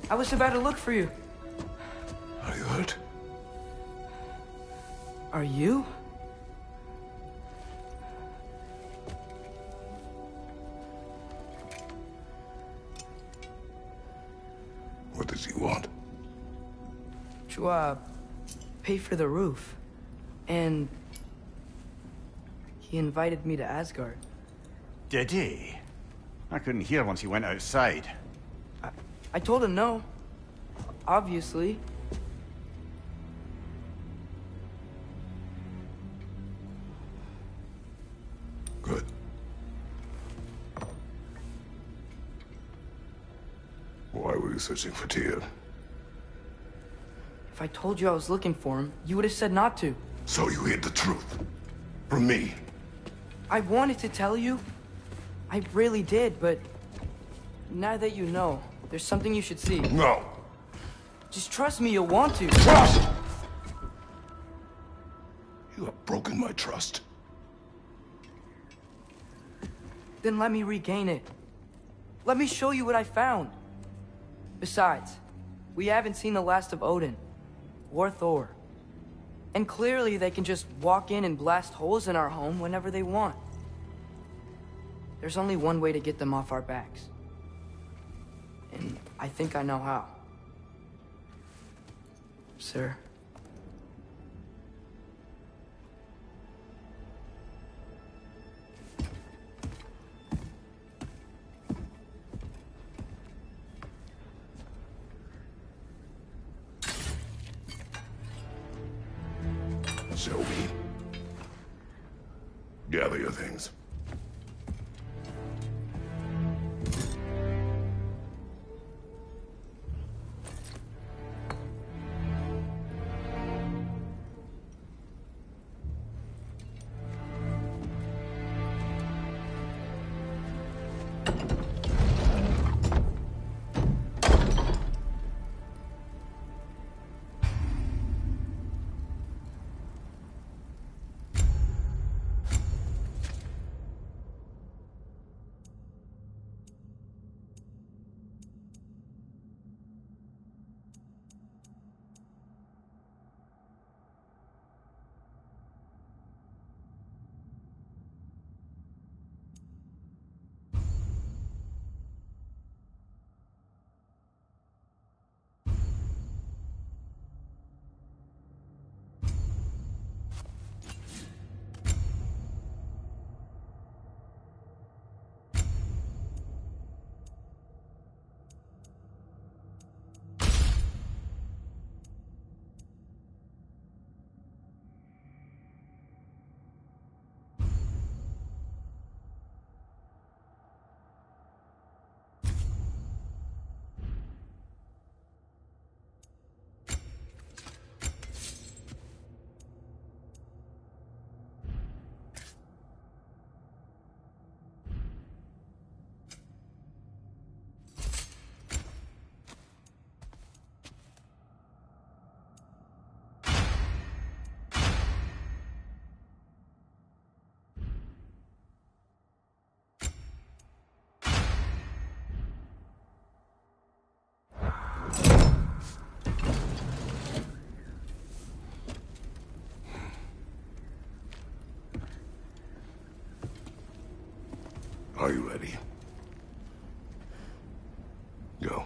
I was about to look for you. Are you hurt? Are you? What does he want? To, pay for the roof. And he invited me to Asgard. Did he? I couldn't hear once he went outside. I told him no. Obviously. Good. Why were you searching for Tyr? If I told you I was looking for him, you would have said not to. So you hid the truth. From me. I wanted to tell you. I really did, but now that you know, there's something you should see. No. Just trust me, you'll want to. Trust! You have broken my trust. Then let me regain it. Let me show you what I found. Besides, we haven't seen the last of Odin. Or Thor. And clearly they can just walk in and blast holes in our home whenever they want. There's only one way to get them off our backs. And I think I know how. Sir. Show me. Gather your things. Are you ready? Go.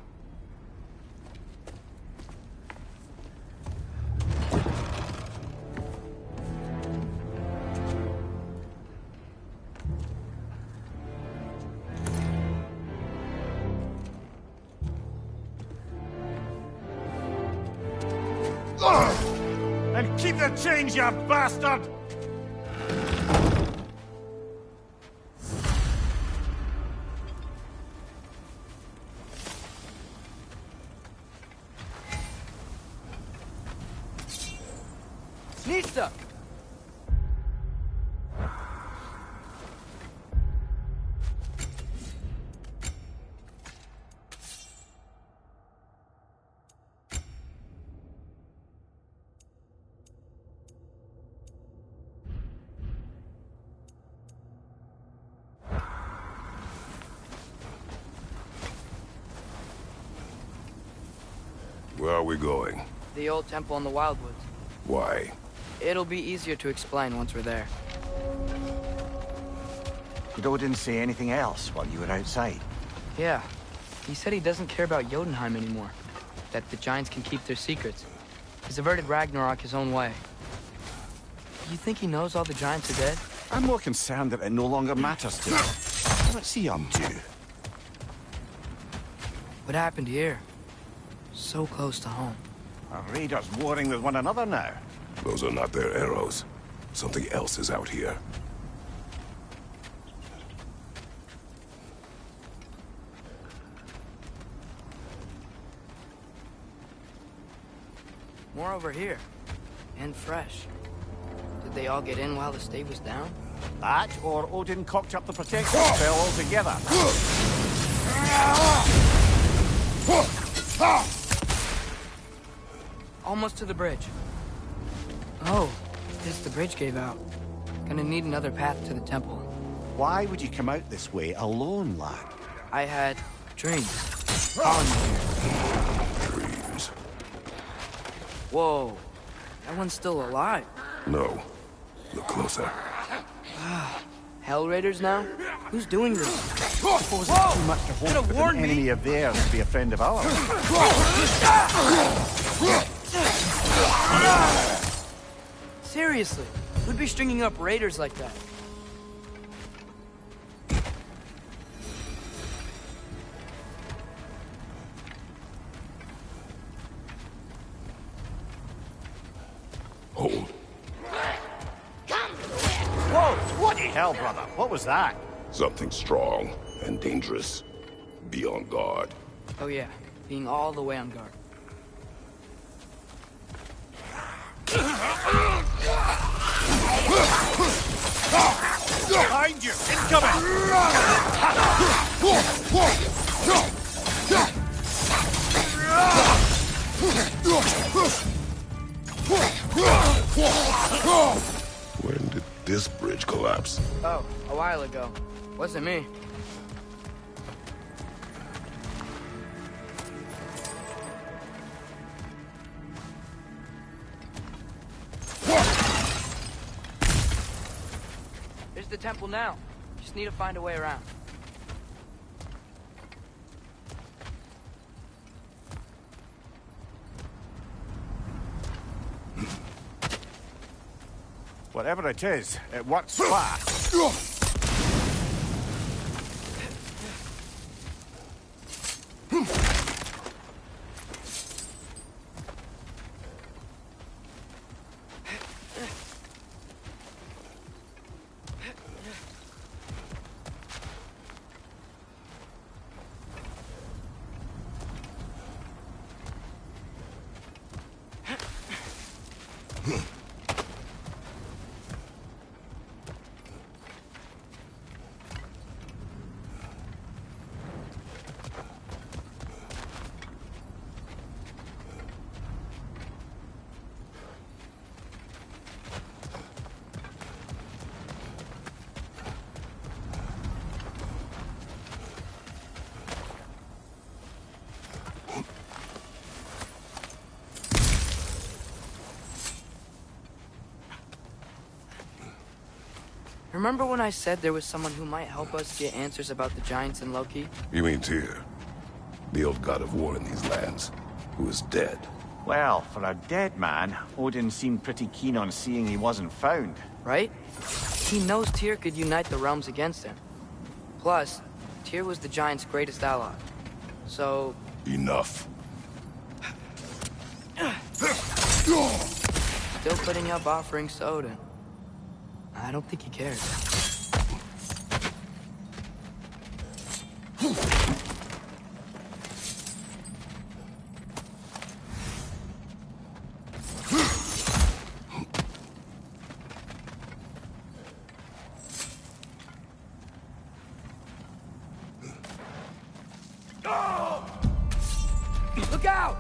And keep the change, you bastard! Nista! Where are we going? The old temple in the Wildwoods. Why? It'll be easier to explain once we're there. Did Odin say anything else while you were outside? Yeah. He said he doesn't care about Jotunheim anymore. That the giants can keep their secrets. He's averted Ragnarok his own way. You think he knows all the giants are dead? I'm more concerned that it no longer matters to him. What's he up to? What happened here? So close to home. Are raiders warring with one another now? Those are not their arrows. Something else is out here. More over here. And fresh. Did they all get in while the stave was down? That, or Odin cocked up the protection spell altogether. Almost to the bridge. Oh, guess the bridge gave out. Gonna need another path to the temple. Why would you come out this way alone, lad? I had dreams. Following you here. Dreams. Whoa, that one's still alive. No. Look closer. Hell Raiders now? Who's doing this? Suppose it's too much to hope that an enemy of theirs to be a friend of ours. Seriously, who'd be stringing up raiders like that? Hold. Whoa! Bloody hell, brother! What was that? Something strong and dangerous. Be on guard. Oh yeah, being all the way on guard. Behind you! Incoming! When did this bridge collapse? Oh, a while ago. Wasn't me. There's the temple now. Just need to find a way around. Whatever it is, it works fast. Remember when I said there was someone who might help us get answers about the giants and Loki? You mean Tyr? The old god of war in these lands, who is dead. Well, for a dead man, Odin seemed pretty keen on seeing he wasn't found. Right? He knows Tyr could unite the realms against him. Plus, Tyr was the giants' greatest ally. So... Enough. Still putting up offerings to Odin. I don't think he cares. Look out!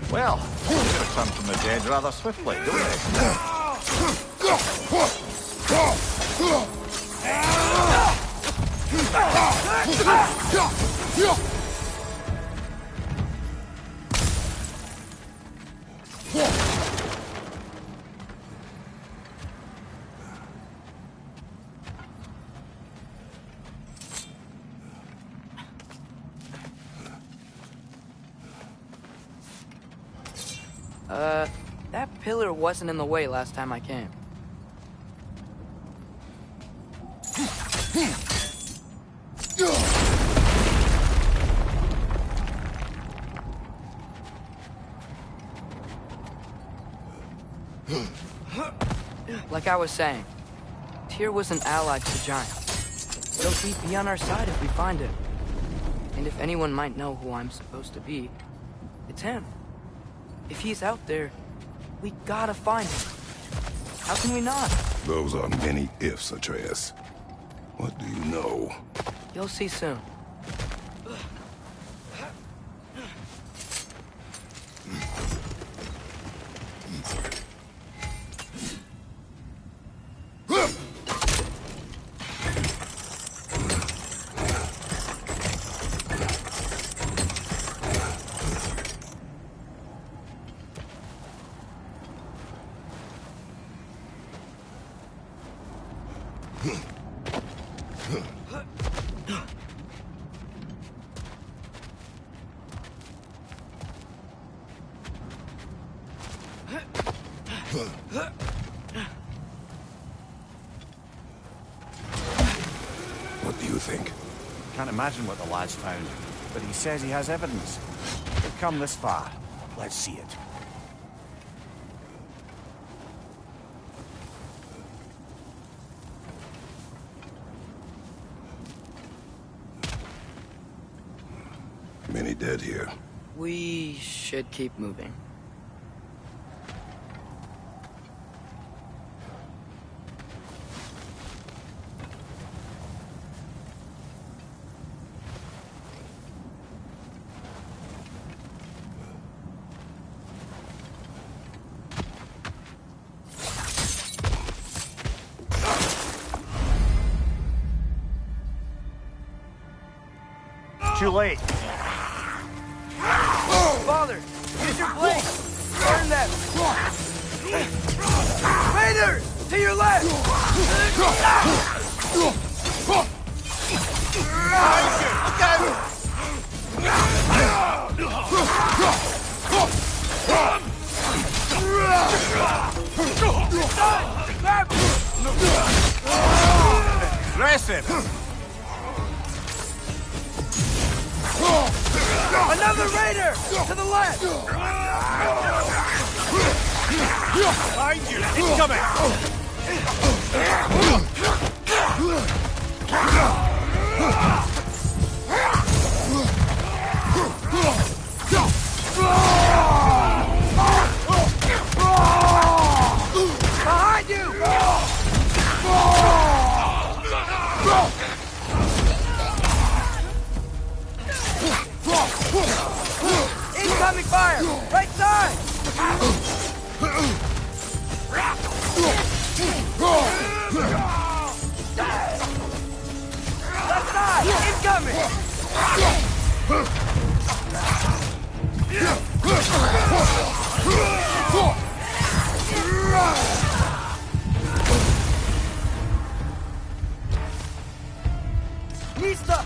Well, they return from the dead rather swiftly, don't they? That pillar wasn't in the way last time I came. Like I was saying, Tyr was an ally to the Giants. So he'd be on our side if we find him. And if anyone might know who I'm supposed to be, it's him. If he's out there, we gotta find him. How can we not? Those are many ifs, Atreus. What do you know? You'll see soon. What do you think? Can't imagine what the lad's found, but he says he has evidence. We've come this far. Let's see it. Many dead here. We should keep moving. Too late. Father, use your blade! Burn them! Raiders! To your left! Aggressive! Another raider! To the left! Behind you! Incoming! Behind you! Incoming fire! Right side! Left side! Incoming! Mista!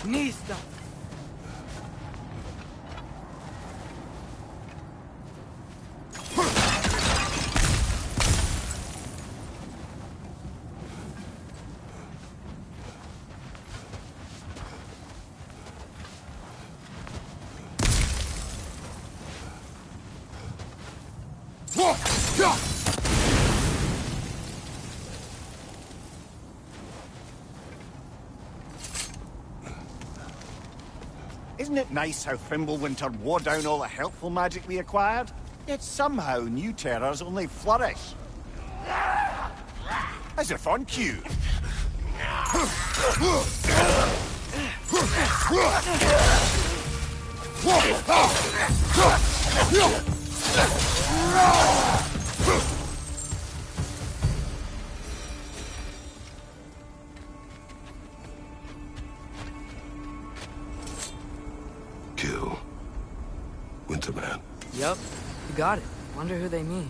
Mista! Isn't it nice how Fimbulwinter wore down all the helpful magic we acquired? Yet somehow new terrors only flourish. As if on cue. Kill Winterman. Yup, you got it. Wonder who they mean.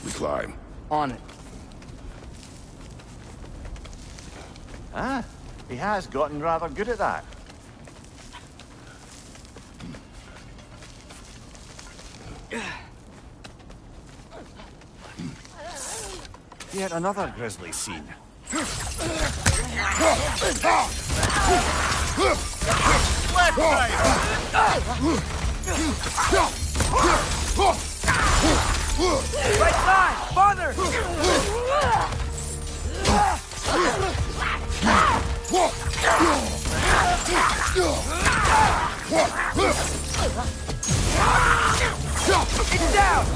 We climb. On it. Ah, he has gotten rather good at that. Yet another grisly scene. Right side! Farther! It's down!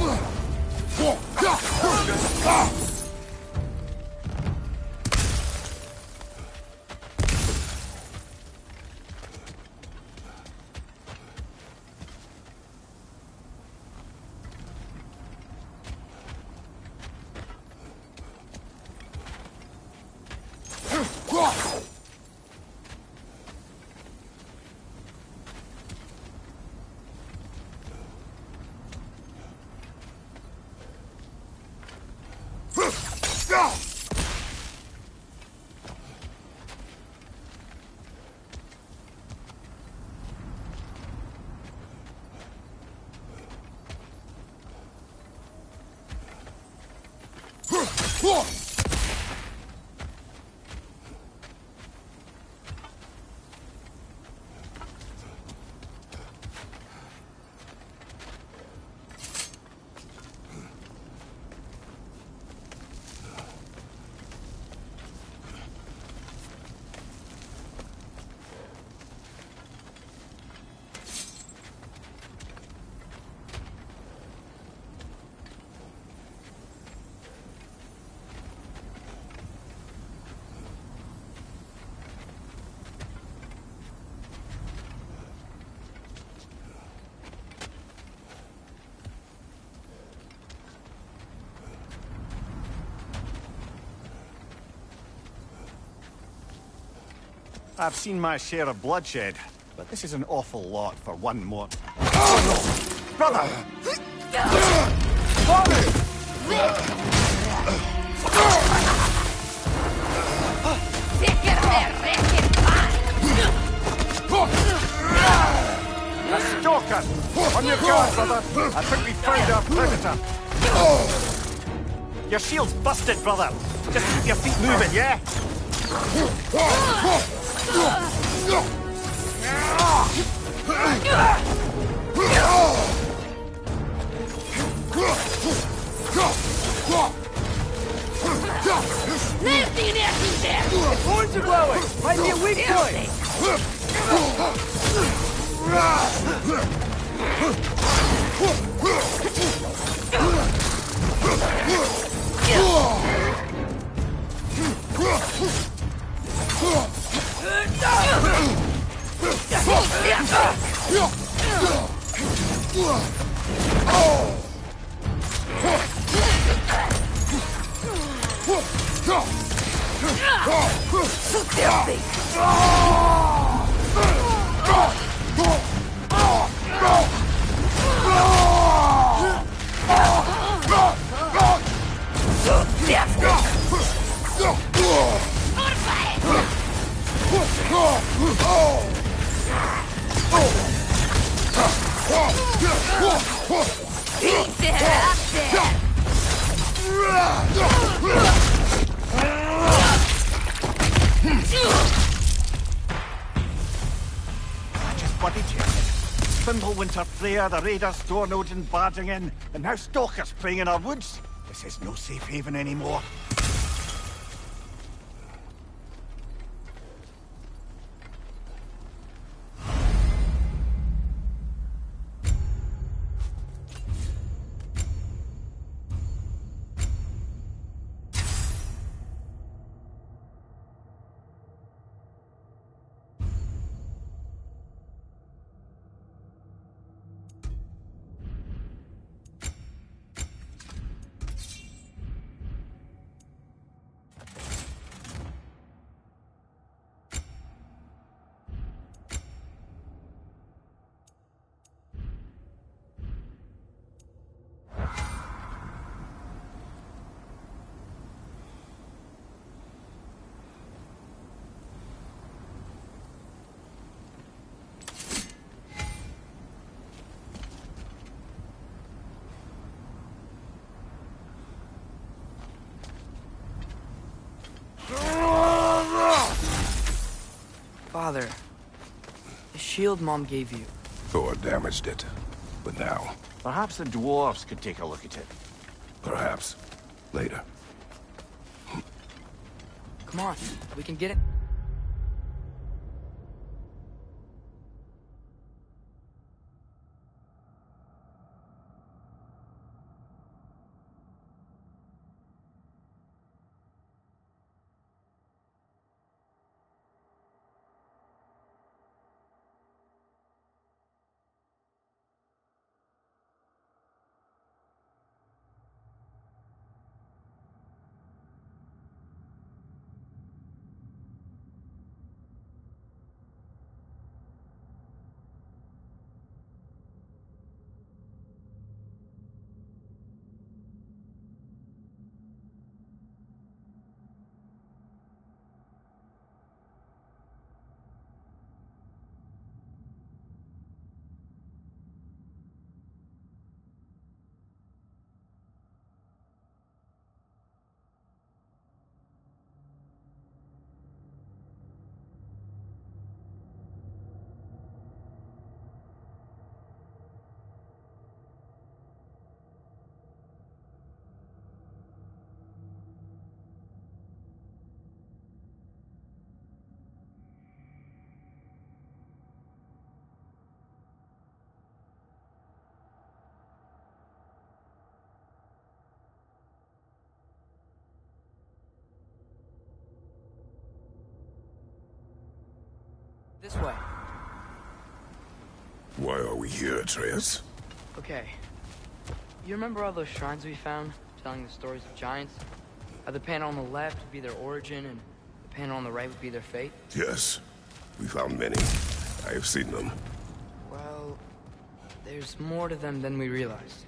I've seen my share of bloodshed, but this is an awful lot for one more. Brother! A stalker! On your guard, brother! I think we found our predator. Your shield's busted, brother! Just keep your feet moving, yeah? His horns are glowing! Might be a weak point! bloody chest. Fimbulwinter Freya, the raiders, Stornodin barging in, and now stalkers preying in our woods. This is no safe haven anymore. Father, the shield Mom gave you. Thor damaged it. But now, Perhaps the dwarves could take a look at it. perhaps, later. Come on, we can get it. This way. Why are we here, Atreus? Okay. You remember all those shrines we found, telling the stories of giants? How the panel on the left would be their origin, and the panel on the right would be their fate? Yes. We found many. I have seen them. Well, there's more to them than we realized.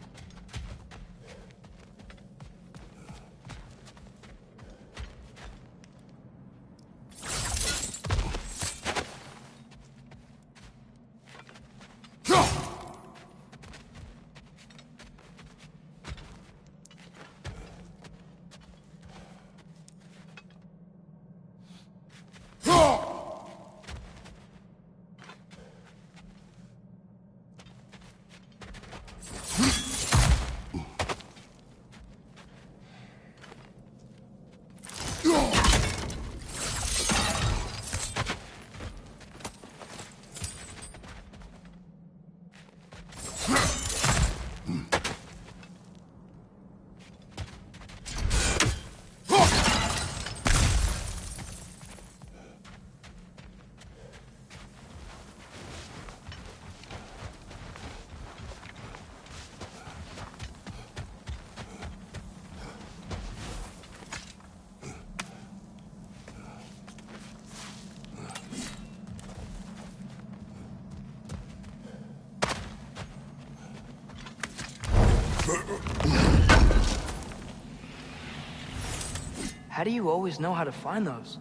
How do you always know how to find those?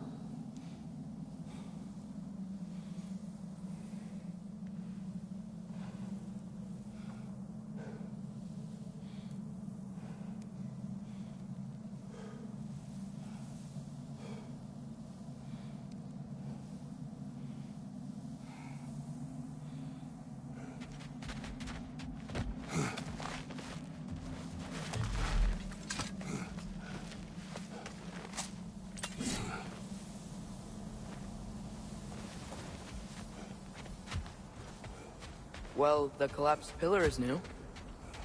Well, the collapsed pillar is new,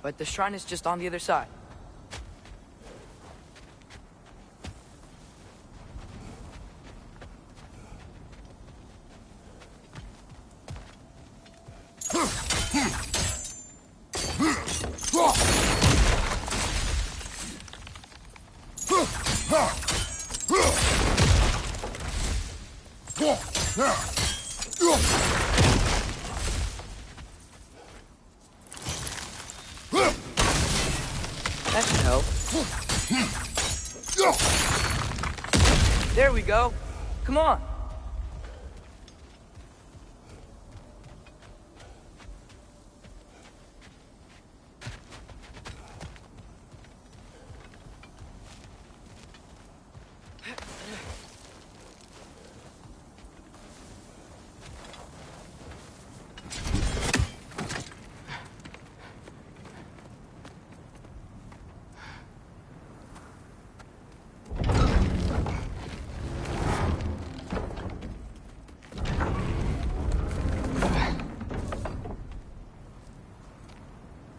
but the shrine is just on the other side. That should help. There we go. Come on.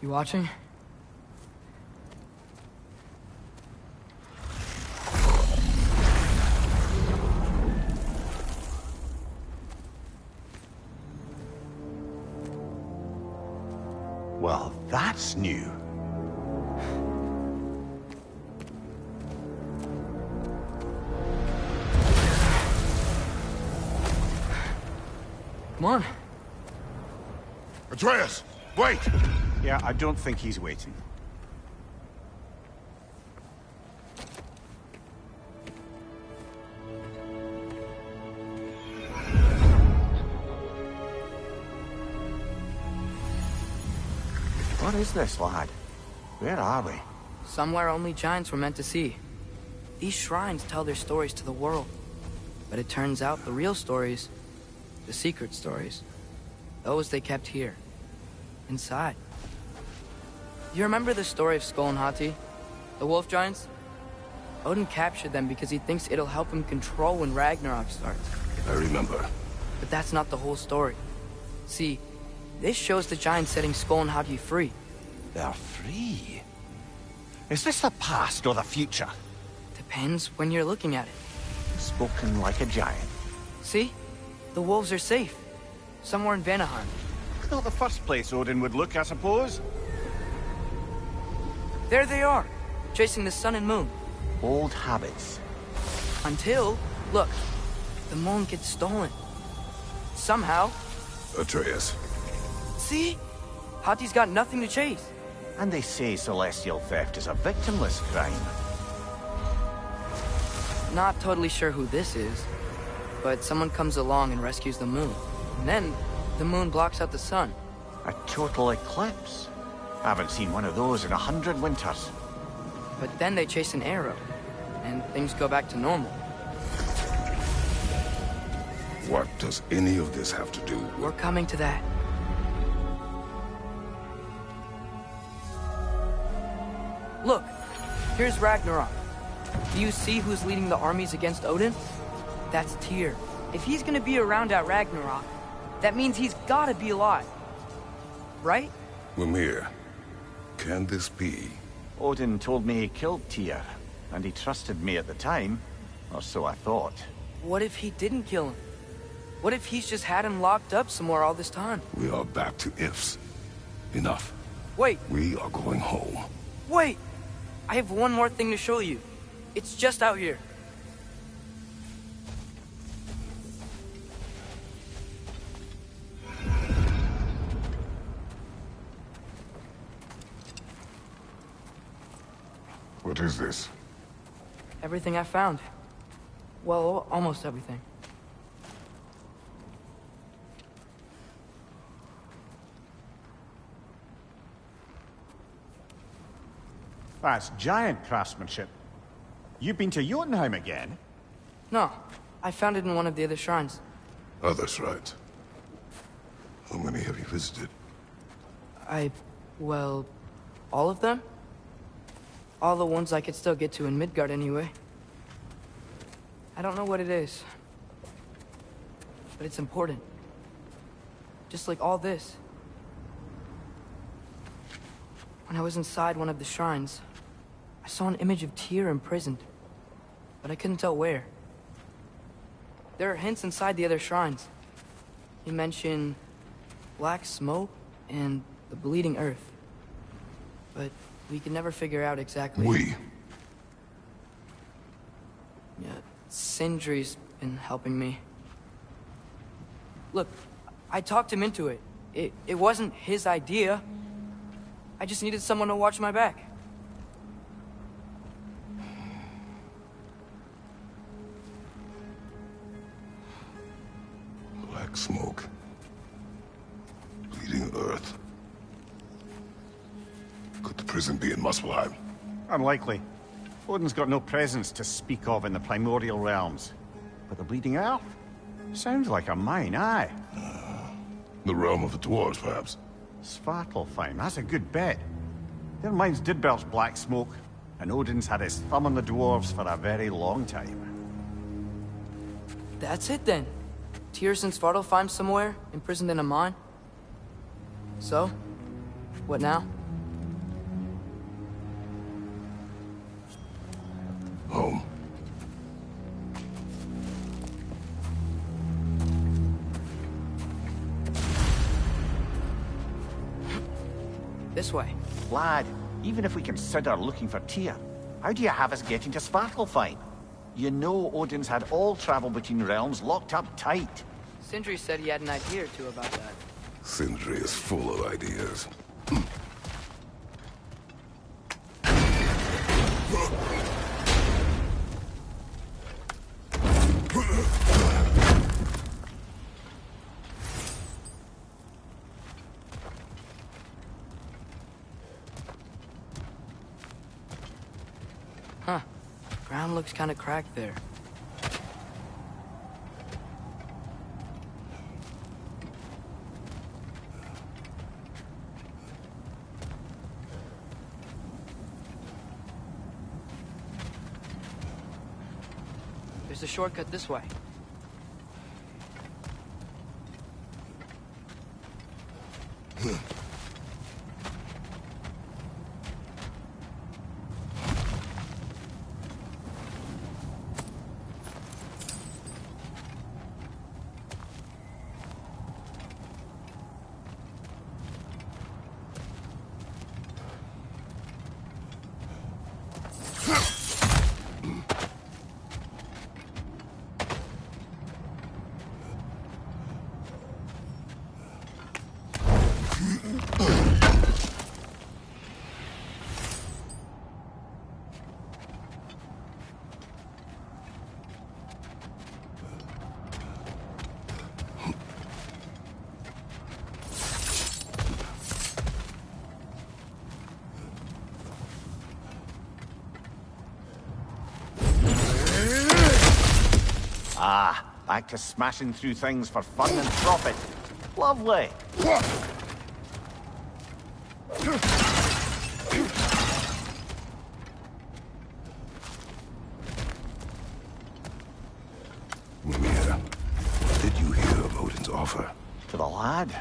You watching? Well, that's new. Come on. Atreus, wait! Yeah, I don't think he's waiting. What is this, lad? Where are we? Somewhere only giants were meant to see. These shrines tell their stories to the world. But it turns out the real stories, the secret stories, those they kept here, inside. You remember the story of Skull and Hati? The wolf giants? Odin captured them because he thinks it'll help him control when Ragnarok starts. I remember. But that's not the whole story. See, this shows the giants setting Skull and Hati free. They're free. Is this the past or the future? Depends when you're looking at it. Spoken like a giant. See? The wolves are safe. Somewhere in Vanaheim. Not the first place Odin would look, I suppose. There they are, chasing the sun and moon. Old habits. Until, look, the moon gets stolen. Somehow. Atreus. See? Hati's got nothing to chase. And they say celestial theft is a victimless crime. Not totally sure who this is, but someone comes along and rescues the moon. And then, the moon blocks out the sun. A total eclipse. Haven't seen one of those in 100 winters. But then they chase an arrow, and things go back to normal. What does any of this have to do with... We're coming to that. Look, here's Ragnarok. Do you see who's leading the armies against Odin? That's Tyr. If he's gonna be around at Ragnarok, that means he's gotta be alive. Right? Mimir, can this be? Odin told me he killed Tyr, and he trusted me at the time, or so I thought. What if he didn't kill him? What if he's just had him locked up somewhere all this time? We are back to ifs. Enough. Wait. We are going home. Wait! I have one more thing to show you. It's just out here. What is this? Everything I found. Well, almost everything. That's giant craftsmanship. You've been to Jotunheim again? No, I found it in one of the other shrines. Other shrines. How many have you visited? Well, all of them? All the ones I could still get to in Midgard anyway. I don't know what it is. But it's important. Just like all this. When I was inside one of the shrines, I saw an image of Tyr imprisoned, but I couldn't tell where. There are hints inside the other shrines. He mentioned black smoke and the bleeding earth. But we could never figure out exactly... We? Yeah, Sindri's been helping me. Look, I talked him into it. It wasn't his idea. I just needed someone to watch my back. Black smoke. Bleeding earth. Could the prison be in Muspelheim? Unlikely. Odin's got no presence to speak of in the primordial realms. But the bleeding earth? Sounds like a mine, aye. The realm of the dwarves, perhaps? Svartalfheim, that's a good bet. Their mines did belch black smoke, and Odin's had his thumb on the dwarves for a very long time. That's it then. Tyr's in Svartalfheim somewhere, imprisoned in a mine. So, what now? Home. This way. Lad, even if we consider looking for Tyr, how do you have us getting to Svartalfheim? You know Odin's had all travel between realms locked up tight. Sindri said he had an idea or two about that. Sindri is full of ideas. Huh. Ground looks kind of cracked there. There's a shortcut this way. Ah, back to smashing through things for fun and profit. Lovely. Mimir, what did you hear of Odin's offer? To the lad?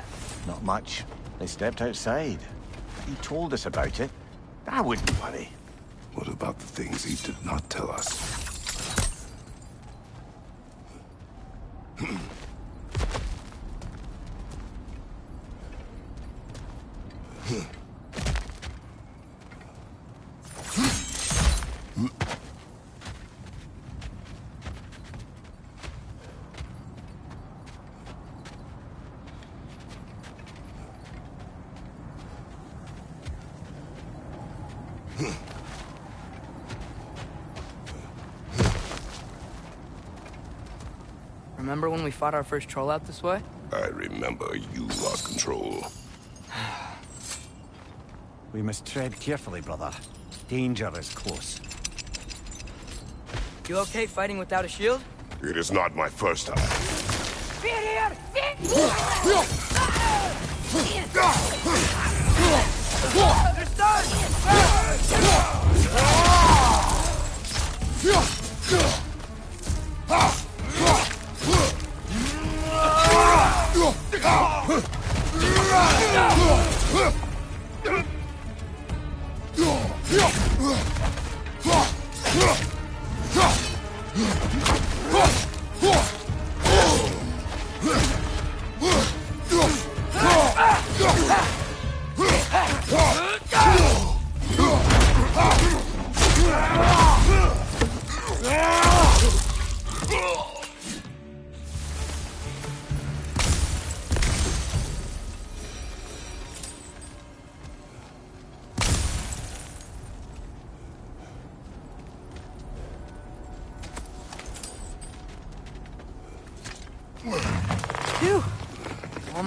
Not much. They stepped outside. He told us about it. I wouldn't worry. What about the things he did not tell us? Remember when we fought our first troll out this way? I remember you lost control. We must tread carefully, brother. Danger is close. You okay fighting without a shield? It is not my first time. They're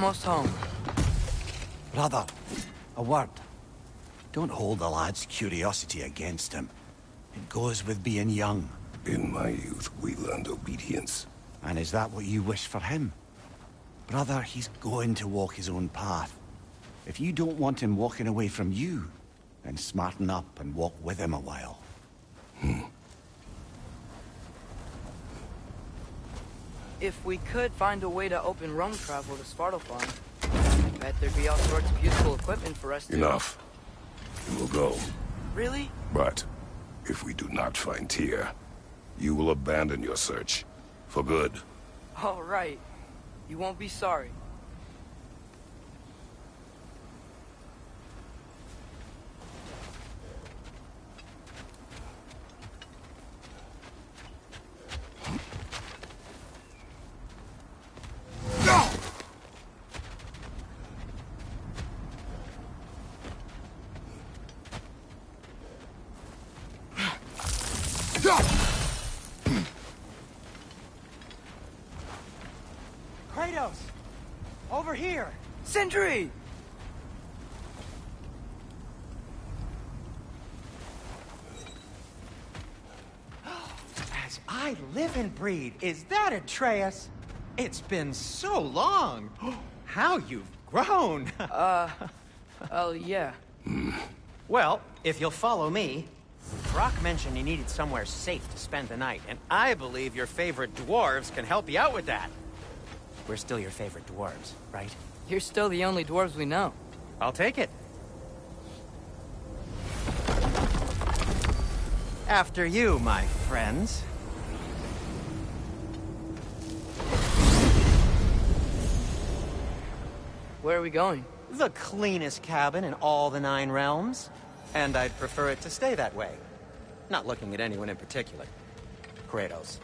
Almost home. Brother, a word. Don't hold the lad's curiosity against him. It goes with being young. In my youth, we learned obedience. And is that what you wish for him? Brother, he's going to walk his own path. If you don't want him walking away from you, then smarten up and walk with him a while. If we could find a way to open roam travel to Svartalfheim, I bet there'd be all sorts of useful equipment for us to... Enough. We will go. Really? But if we do not find Tyr, you will abandon your search. For good. All right. You won't be sorry. Kratos! Over here! Sindri! As I live and breathe, is that Atreus? It's been so long! How you've grown! Oh, yeah. Well, if you'll follow me, Brock mentioned you needed somewhere safe to spend the night, and I believe your favorite dwarves can help you out with that. We're still your favorite dwarves, right? You're still the only dwarves we know. I'll take it. After you, my friends. Where are we going? The cleanest cabin in all the 9 realms. And I'd prefer it to stay that way. Not looking at anyone in particular. Kratos.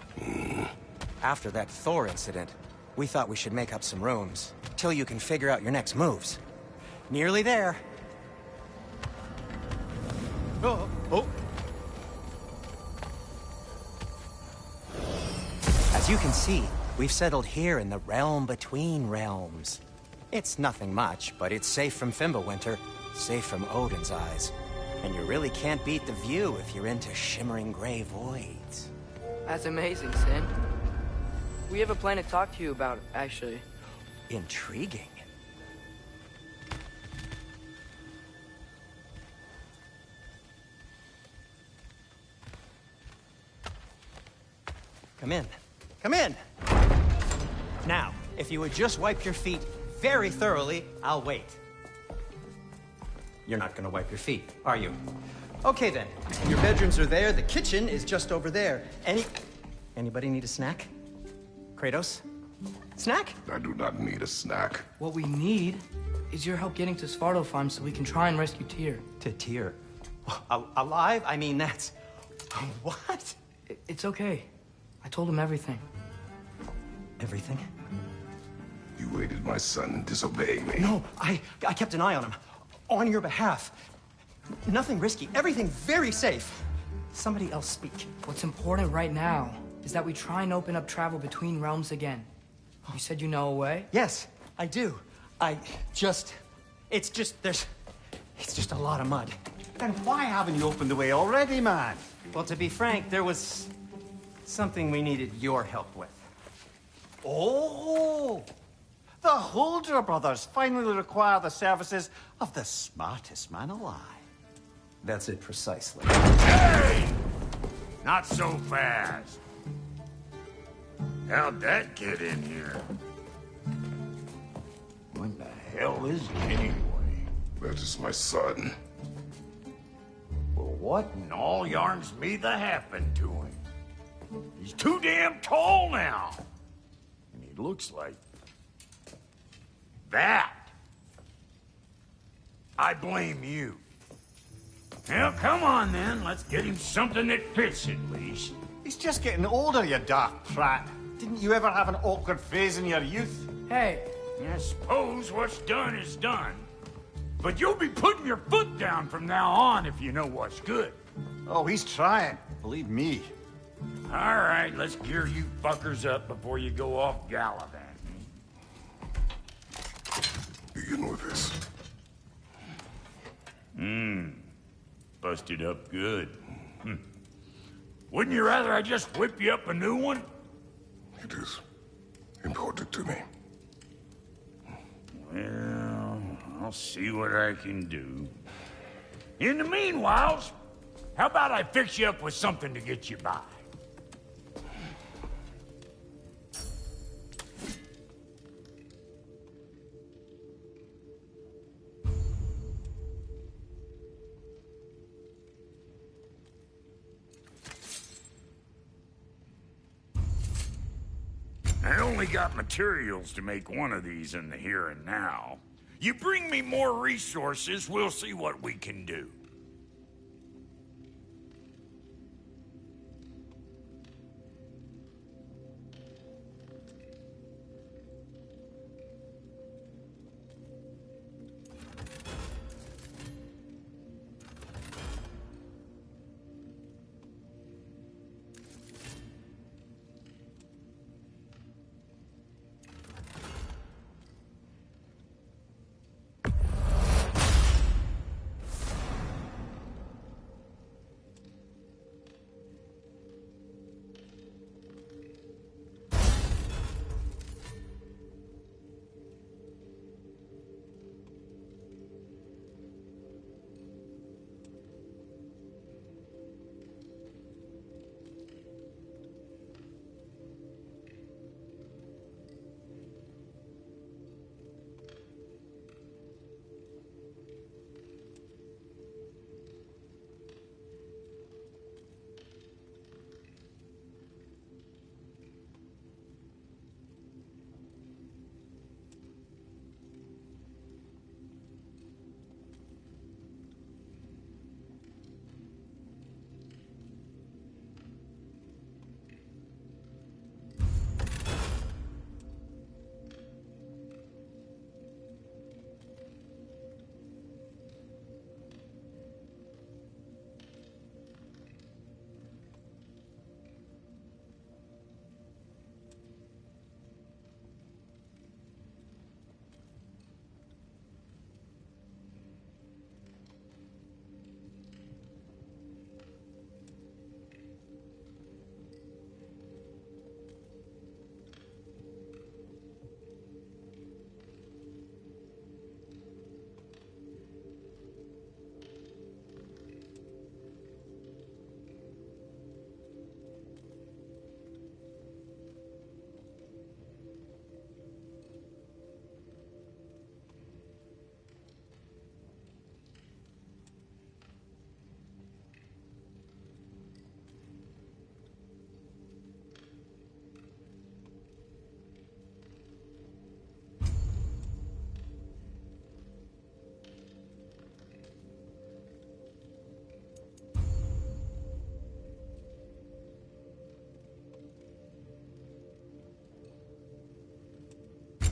After that Thor incident, we thought we should make up some rooms, till you can figure out your next moves. Nearly there. Oh. As you can see, we've settled here in the realm between realms. It's nothing much, but it's safe from Fimbulwinter, safe from Odin's eyes. And you really can't beat the view if you're into shimmering gray voids. That's amazing, Sin. We have a plan to talk to you about, actually. Intriguing. Come in. Come in! Now, if you would just wipe your feet very thoroughly, I'll wait. You're not gonna wipe your feet, are you? Okay then. Your bedrooms are there, the kitchen is just over there. Anybody need a snack? Kratos? Snack? I do not need a snack. What we need is your help getting to Svartalfheim so we can try and rescue Tyr. To Tyr? Alive? I mean, that's... What? It's okay. I told him everything. Everything? You aided my son in disobeying me. No, I kept an eye on him. On your behalf. Nothing risky. Everything very safe. Somebody else speak. What's important right now is that we try and open up travel between realms again. You said you know a way? Yes, I do. It's just a lot of mud. Then why haven't you opened the way already, man? Well, to be frank, there was something we needed your help with. Oh! The Holder brothers finally require the services of the smartest man alive. That's it precisely. Hey! Not so fast. How'd that get in here? What the hell is it anyway? That is my son. Well, what in all yarns me that happened to him? He's too damn tall now. And he looks like... that. I blame you. Well, come on then. Let's get him something that fits at least. He's just getting older, you daft prat. Didn't you ever have an awkward phase in your youth? Hey. I suppose what's done is done. But you'll be putting your foot down from now on if you know what's good. Oh, he's trying. Believe me. All right, let's gear you fuckers up before you go off gallivanting. busted up good. Wouldn't you rather I just whip you up a new one? It is important to me. Well, I'll see what I can do. In the meanwhile, how about I fix you up with something to get you by? I only got materials to make one of these in the here and now. You bring me more resources, we'll see what we can do.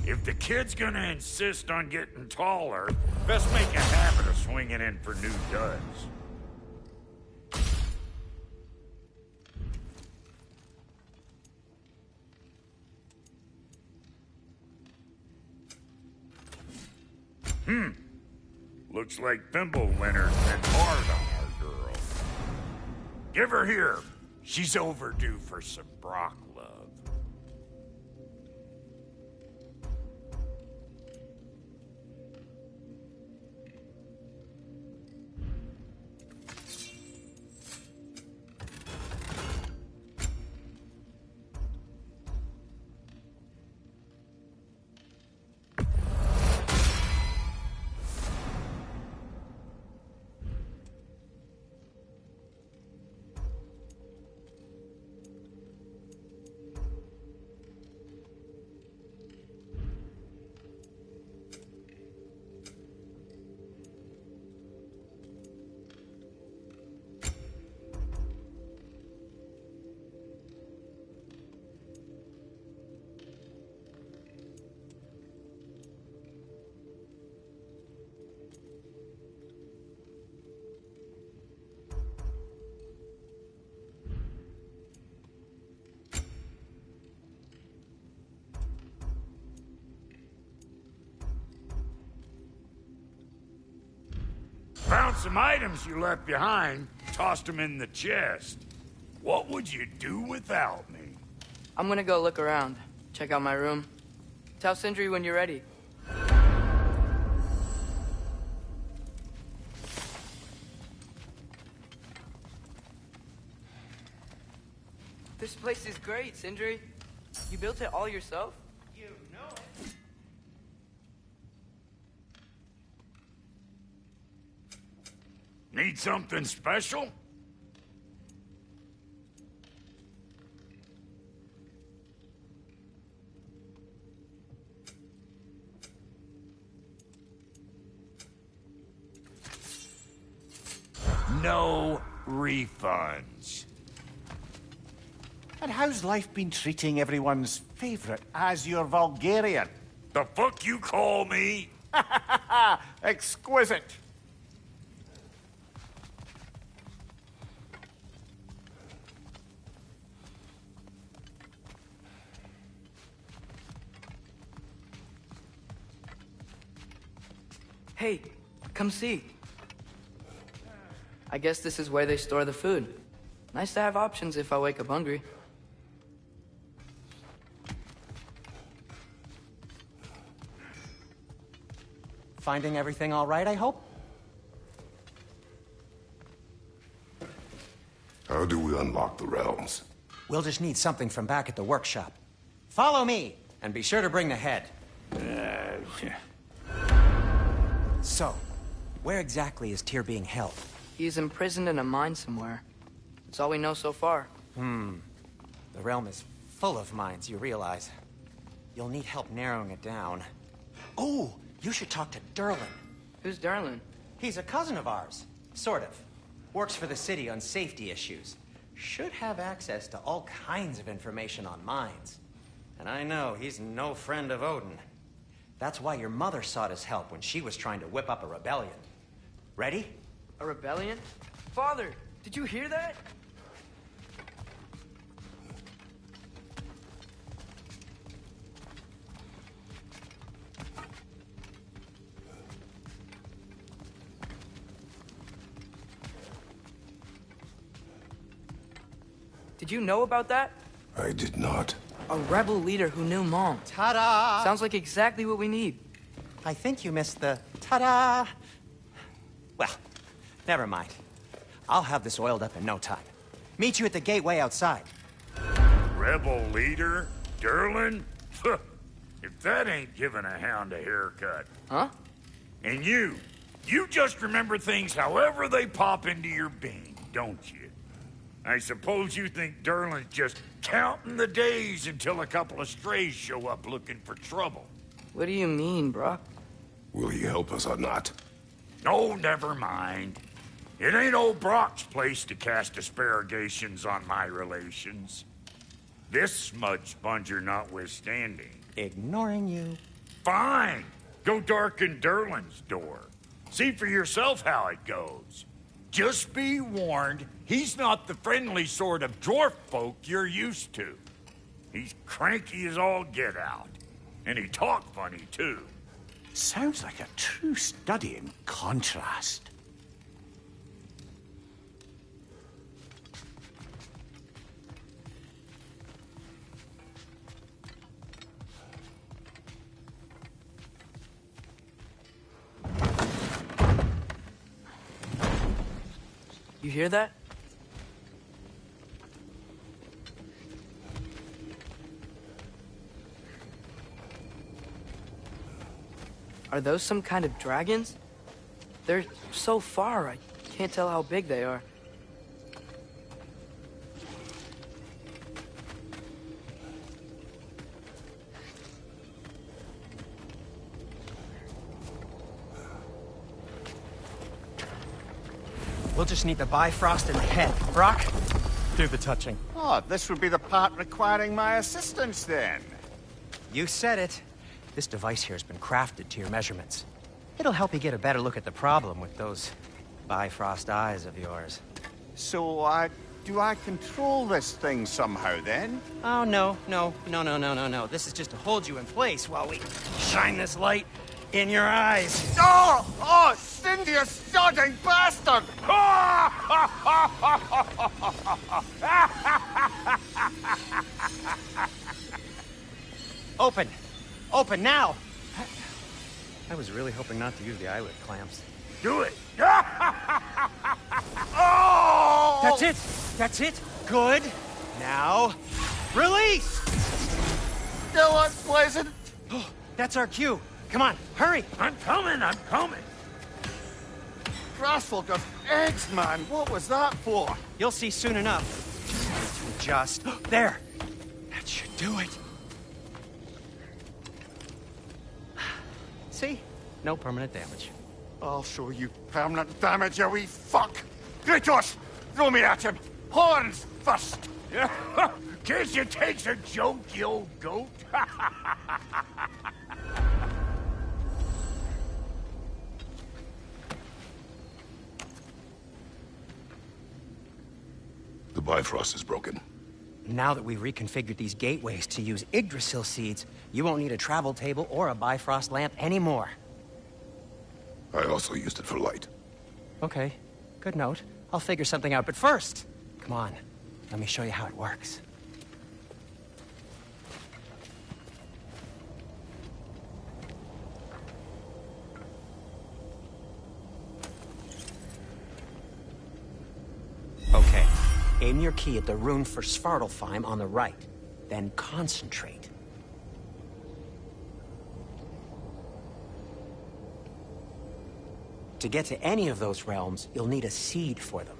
If the kid's gonna insist on getting taller, best make a habit of swinging in for new duds. Looks like Thimblewinter's been hard on our girl. Give her here. She's overdue for some Brock love. Found some items you left behind, tossed them in the chest. What would you do without me? I'm gonna go look around. Check out my room. Tell Sindri when you're ready. This place is great, Sindri. You built it all yourself? You know it. Need something special? No refunds. And how's life been treating everyone's favorite Azure Vulgarian? The fuck you call me? Exquisite. Hey, come see. I guess this is where they store the food. Nice to have options if I wake up hungry. Finding everything all right, I hope? How do we unlock the realms? We'll just need something from back at the workshop. Follow me, and be sure to bring the head. So, where exactly is Tyr being held? He's imprisoned in a mine somewhere. That's all we know so far. The realm is full of mines, you realize. You'll need help narrowing it down. Oh, you should talk to Durlin. Who's Darlin? He's a cousin of ours. Sort of. Works for the city on safety issues. Should have access to all kinds of information on mines. And I know he's no friend of Odin. That's why your mother sought his help when she was trying to whip up a rebellion. Ready? A rebellion? Father, did you hear that? Did you know about that? I did not. A rebel leader who knew Mom. Ta-da! Sounds like exactly what we need. I think you missed the ta-da. Well, never mind. I'll have this oiled up in no time. Meet you at the gateway outside. Rebel leader? Durlin? If that ain't giving a hound a haircut. Huh? And you just remember things however they pop into your being, don't you? I suppose you think Durlin's just counting the days until a couple of strays show up looking for trouble. What do you mean, Brock? Will he help us or not? Oh, never mind. It ain't old Brock's place to cast asparagations on my relations. This smudge sponger notwithstanding. Ignoring you. Fine. Go darken Durlin's door. See for yourself how it goes. Just be warned, he's not the friendly sort of dwarf folk you're used to. He's cranky as all get out. And he talk funny, too. Sounds like a true study in contrast. You hear that? Are those some kind of dragons? They're so far, I can't tell how big they are. We'll just need the Bifrost in the head. Brock, do the touching. Oh, this would be the part requiring my assistance then. You said it. This device here has been crafted to your measurements. It'll help you get a better look at the problem with those Bifrost eyes of yours. So, do I control this thing somehow then? Oh, no. This is just to hold you in place while we shine this light In your eyes. Oh! Oh, Cindy, you sodding bastard! Open! Open now! I was really hoping not to use the eyelid clamps. Do it! Oh! That's it! That's it! Good! Now, release! Still unpleasant. Oh, that's our cue. Come on, hurry! I'm coming, I'm coming! Grassful of eggs, man. What was that for? You'll see soon enough. Just... There! That should do it. See? No permanent damage. I'll show you permanent damage, you wee fuck! Kratos! Throw me at him! Horns first! Guess you takes a joke, you old goat. The Bifrost is broken. Now that we've reconfigured these gateways to use Yggdrasil seeds, you won't need a travel table or a Bifrost lamp anymore. I also used it for light. Okay, good note. I'll figure something out, but first, come on, let me show you how it works. Okay, aim your key at the rune for Svartalfheim on the right, then concentrate. To get to any of those realms, you'll need a seed for them.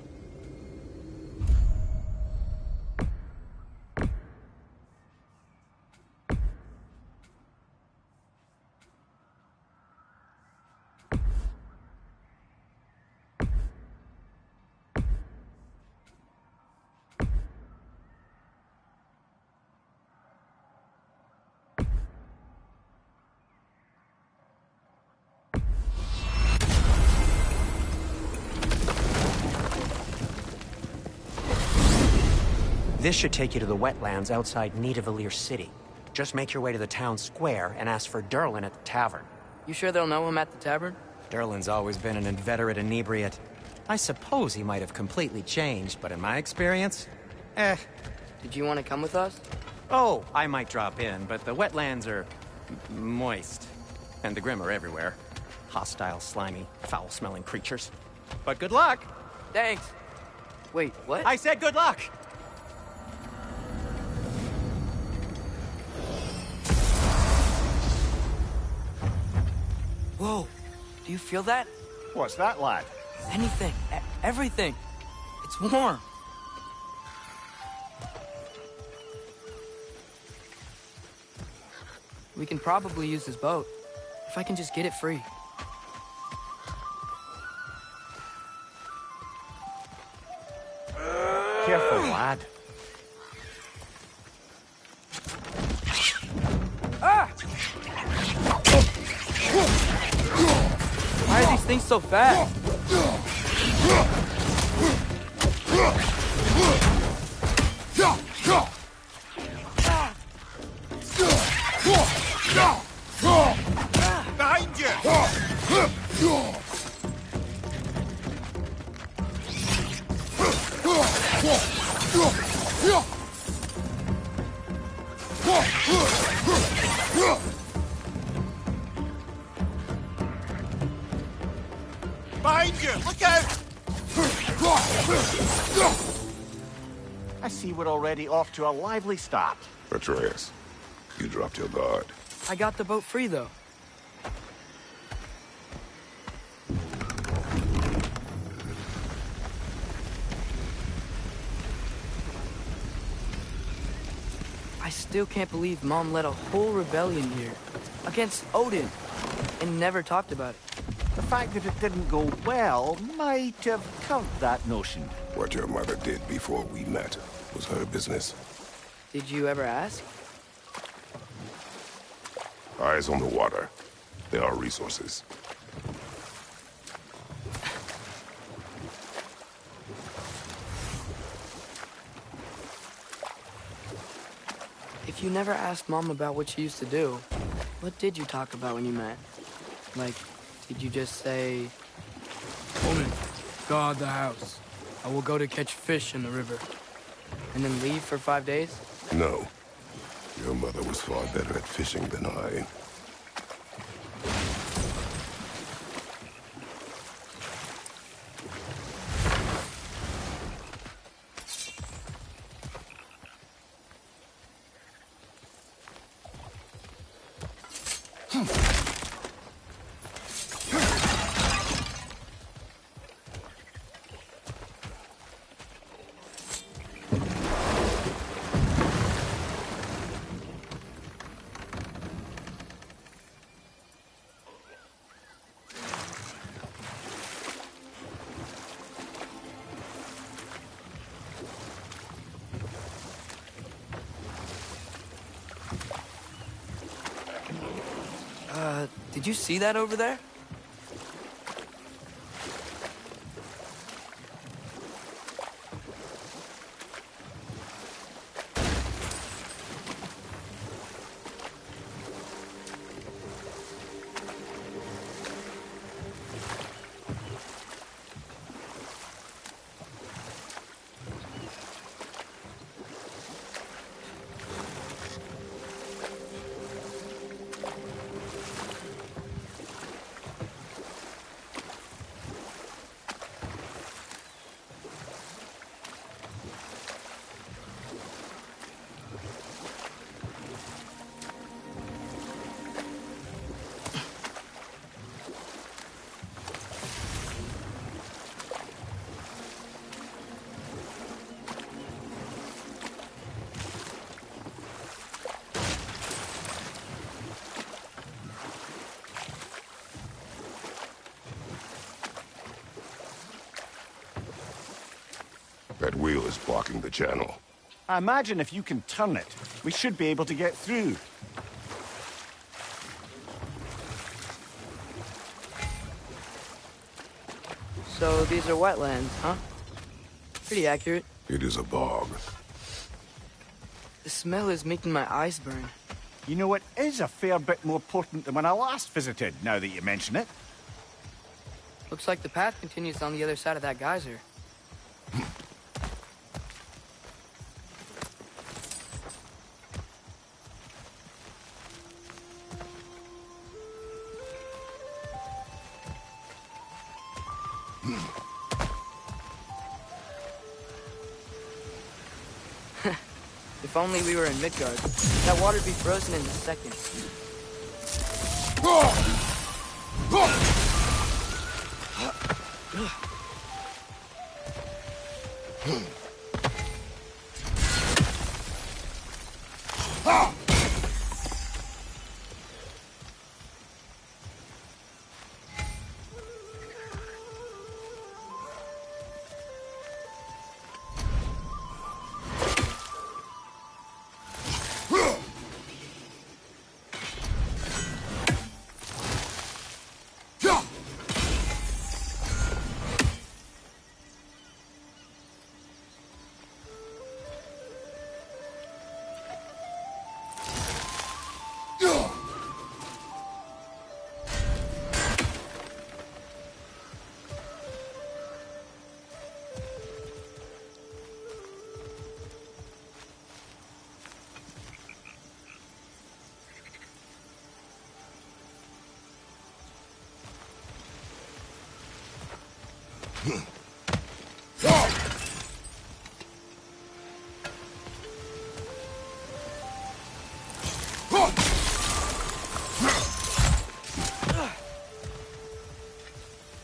This should take you to the wetlands outside Nidavellir City. Just make your way to the town square and ask for Durlin at the tavern. You sure they'll know him at the tavern? Durlin's always been an inveterate inebriate. I suppose he might have completely changed, but in my experience, Did you want to come with us? Oh, I might drop in, but the wetlands are moist. And the Grim are everywhere. Hostile, slimy, foul-smelling creatures. But good luck! Thanks. Wait, what? I said good luck! Whoa, do you feel that? What's that, lad? Anything, everything. It's warm. We can probably use this boat, if I can just get it free. Careful, lad. Ah! Why are these things so fast? Behind you! Behind you! Look out! I see we're already off to a lively start. Atreus, you dropped your guard. I got the boat free, though. I still can't believe Mom led a whole rebellion here. Against Odin. And never talked about it. The fact that it didn't go well might have curved that notion. What your mother did before we met was her business. Did you ever ask? Eyes on the water. There are resources. If you never asked Mom about what she used to do, what did you talk about when you met? Like, did you just say... Woman, guard the house. I will go to catch fish in the river. and then leave for 5 days? No. Your mother was far better at fishing than I. Did you see that over there? That wheel is blocking the channel. I imagine if you can turn it, we should be able to get through. So these are wetlands, huh? Pretty accurate. It is a bog. The smell is making my eyes burn. You know, it is a fair bit more potent than when I last visited, now that you mention it. Looks like the path continues on the other side of that geyser. If only we were in Midgard. That water'd be frozen in a second.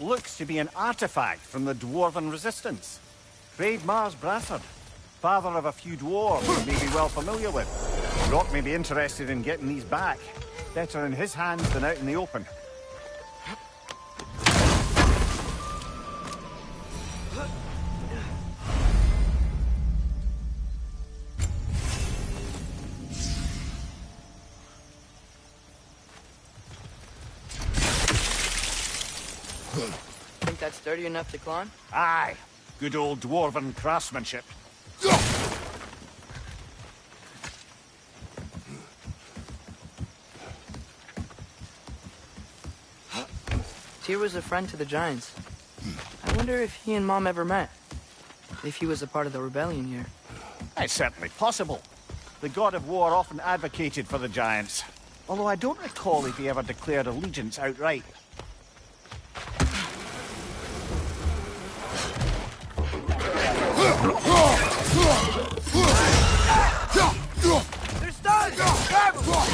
Looks to be an artifact from the Dwarven Resistance. Trade Mars Brafford, father of a few dwarves you may be well familiar with. Rock may be interested in getting these back. Better in his hands than out in the open. Think that's sturdy enough to climb? Aye. Good old Dwarven craftsmanship. Tyr was a friend to the Giants. I wonder if he and Mom ever met. If he was a part of the rebellion here. It's certainly possible. The god of war often advocated for the Giants. Although I don't recall if he ever declared allegiance outright. They're stunned! Grab them!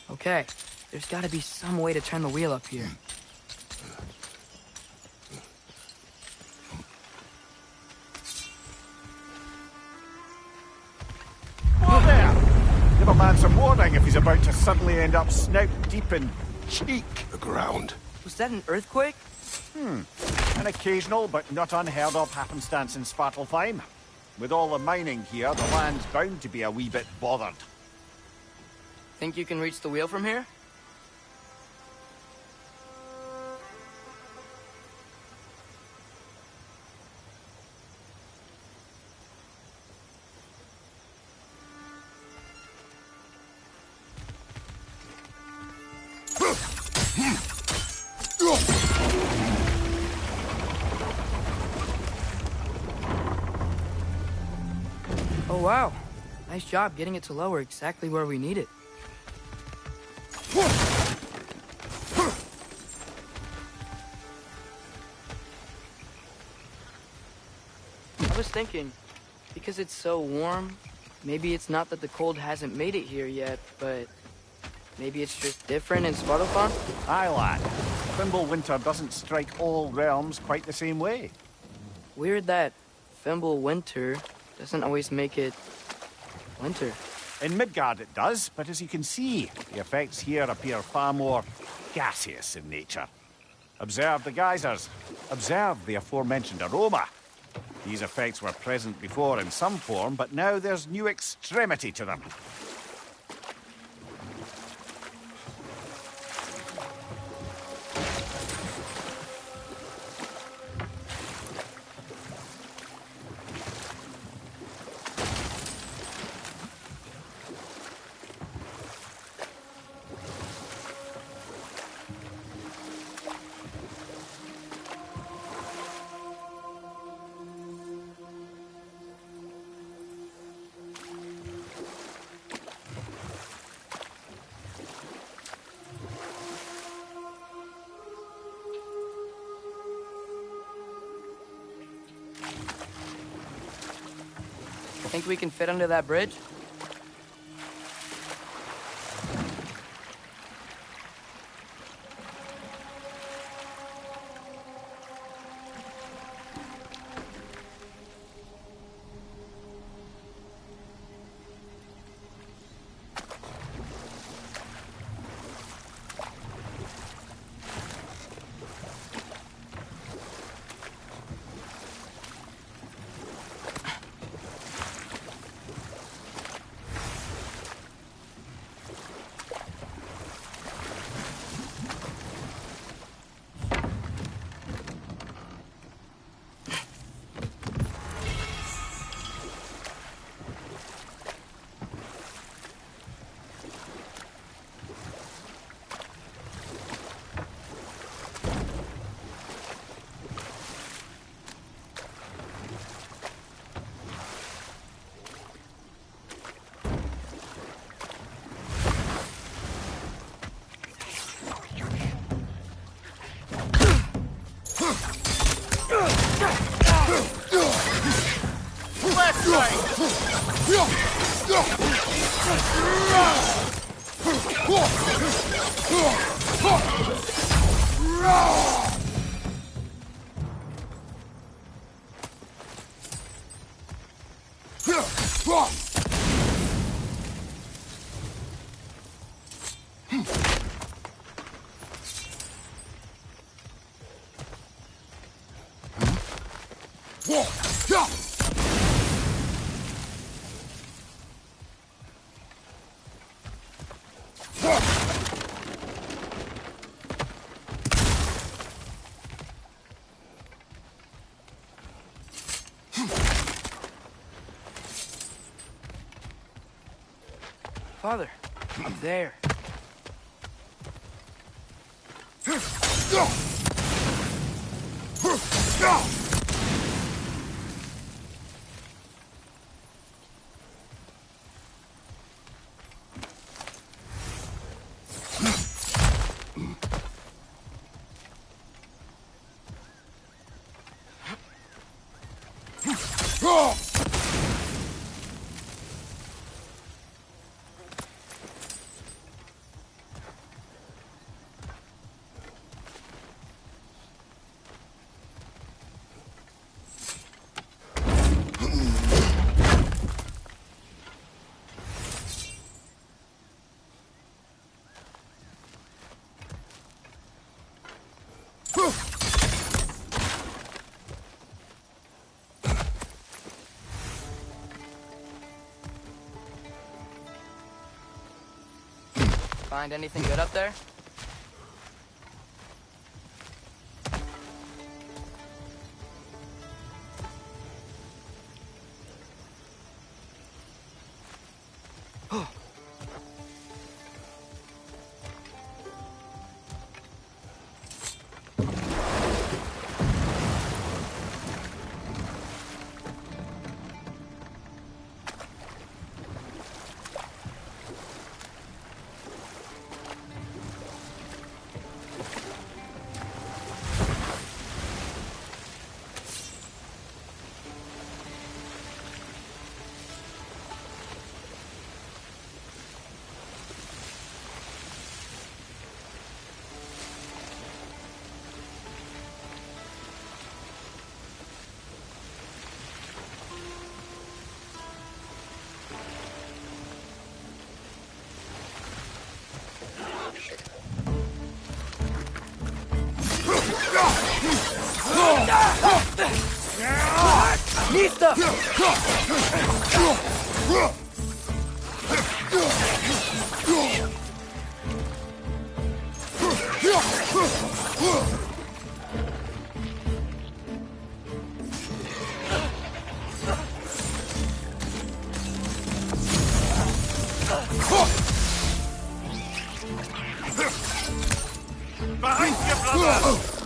Okay, there's gotta be some way to turn the wheel up here. Whoa there! Give a man some warning if he's about to suddenly end up snout deep in cheek. The ground. Was that an earthquake? An occasional but not unheard of happenstance in Svartalfheim. With all the mining here, the land's bound to be a wee bit bothered. Think you can reach the wheel from here? Oh wow, nice job getting it to lower exactly where we need it. I was thinking, because it's so warm, maybe it's not that the cold hasn't made it here yet, but maybe it's just different in Svartalfheim? Aye, lad. Fimbulwinter doesn't strike all realms quite the same way. Weird that Fimbulwinter doesn't always make it winter. In Midgard it does, but as you can see, the effects here appear far more gaseous in nature. Observe the geysers. Observe the aforementioned aroma. These effects were present before in some form, but now there's new extremity to them. Think we can fit under that bridge? Father, up there. Find anything good up there? Nista! Behind you, brother!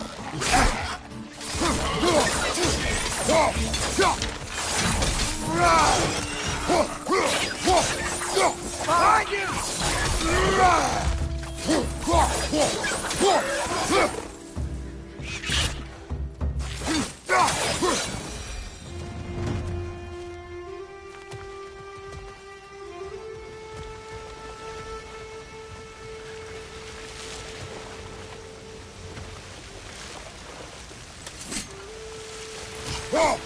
Behind you! Did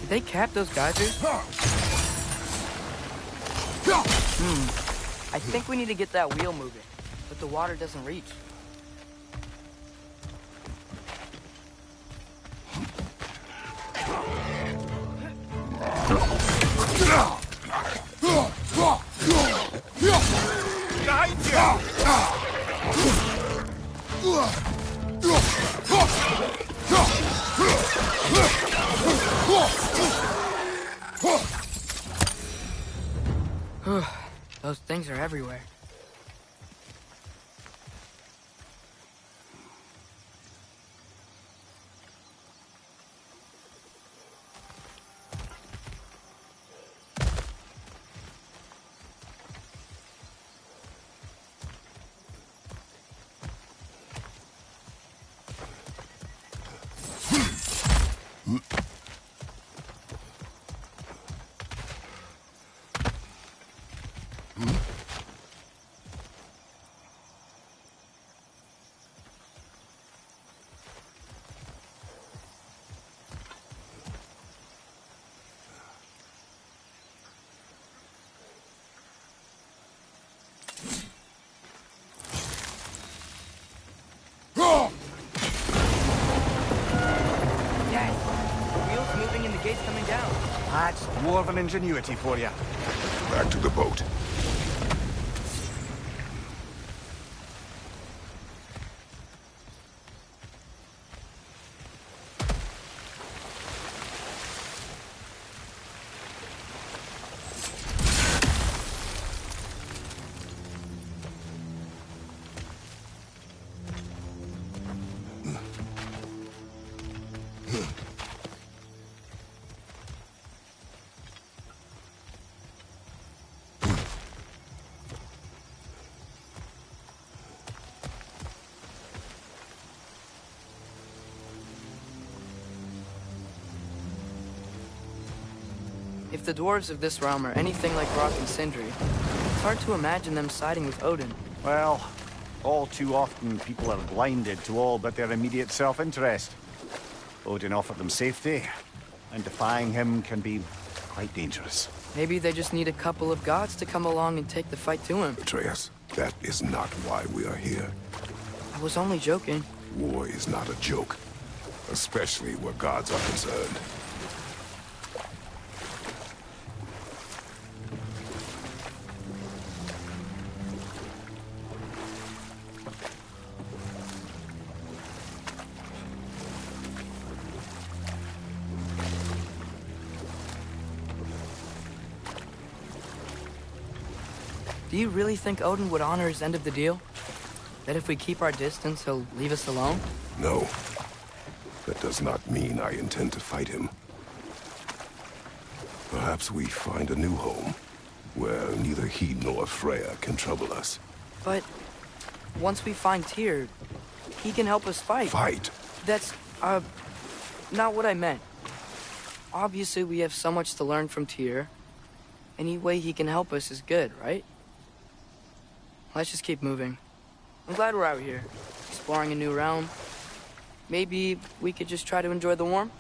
they cap those geysers? I think we need to get that wheel moving, but the water doesn't reach. Those things are everywhere. Coming down. That's dwarven ingenuity for you. Back to the boat. If the dwarves of this realm are anything like Rock and Sindri, it's hard to imagine them siding with Odin. Well, all too often people are blinded to all but their immediate self-interest. Odin offered them safety, and defying him can be quite dangerous. Maybe they just need a couple of gods to come along and take the fight to him. Atreus, that is not why we are here. I was only joking. War is not a joke, especially where gods are concerned. Do you really think Odin would honor his end of the deal? That if we keep our distance, he'll leave us alone? No. That does not mean I intend to fight him. Perhaps we find a new home, where neither he nor Freya can trouble us. But once we find Tyr, he can help us fight. Fight? That's, not what I meant. Obviously, we have so much to learn from Tyr. Any way he can help us is good, right? Let's just keep moving. I'm glad we're out here, exploring a new realm. Maybe we could just try to enjoy the warmth?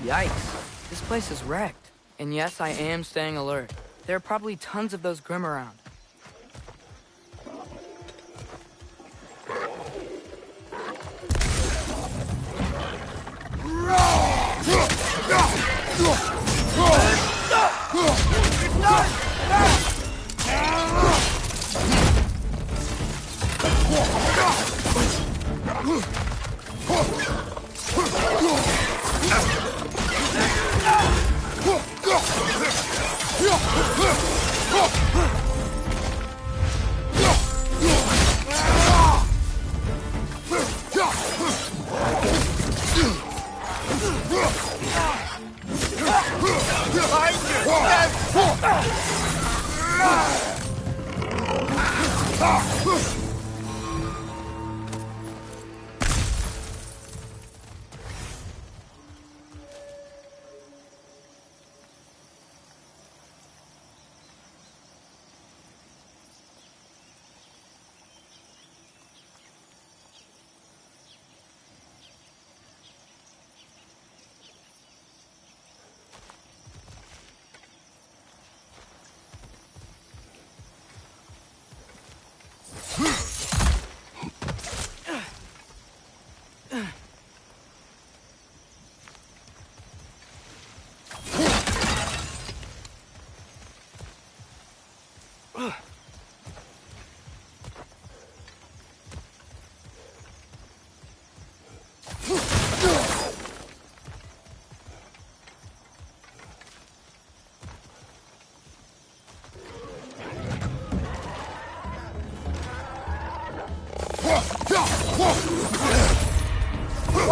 Yikes. This place is wrecked. And yes, I am staying alert. There are probably tons of those Grim around.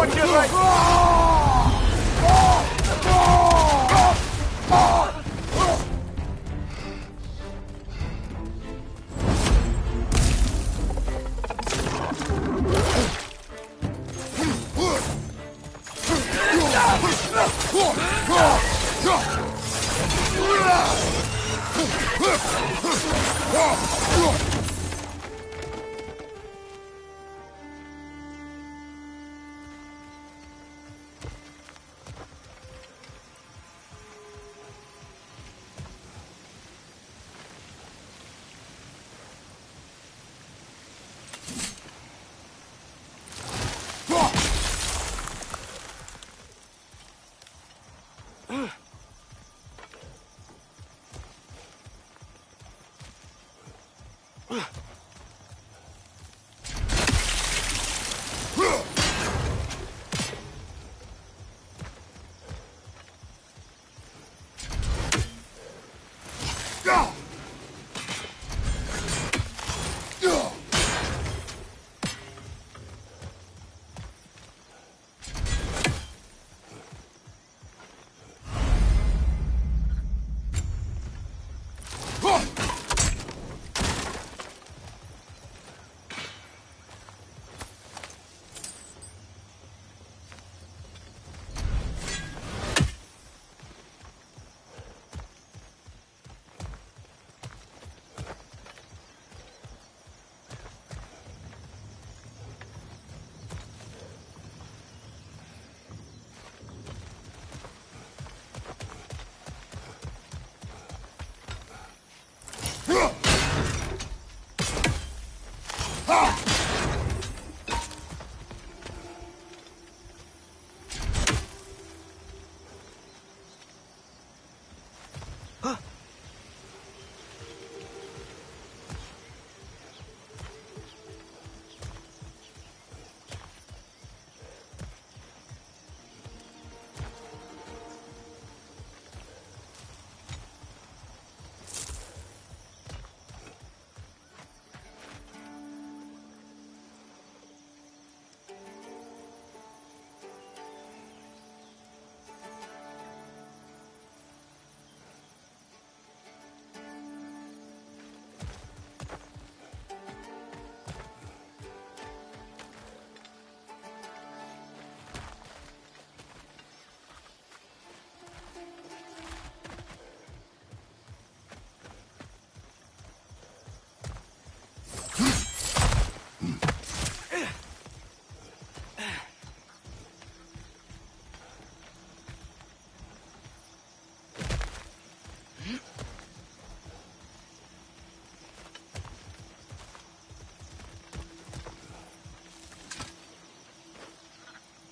Watch your right!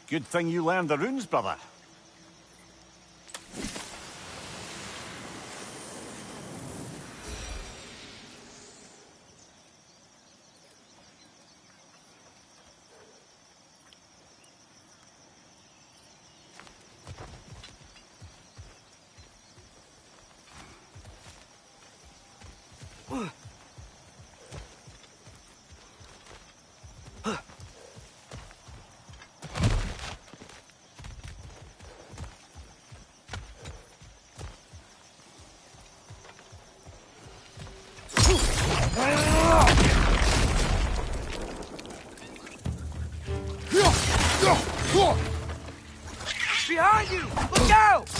Good thing you learned the runes, brother. Look out!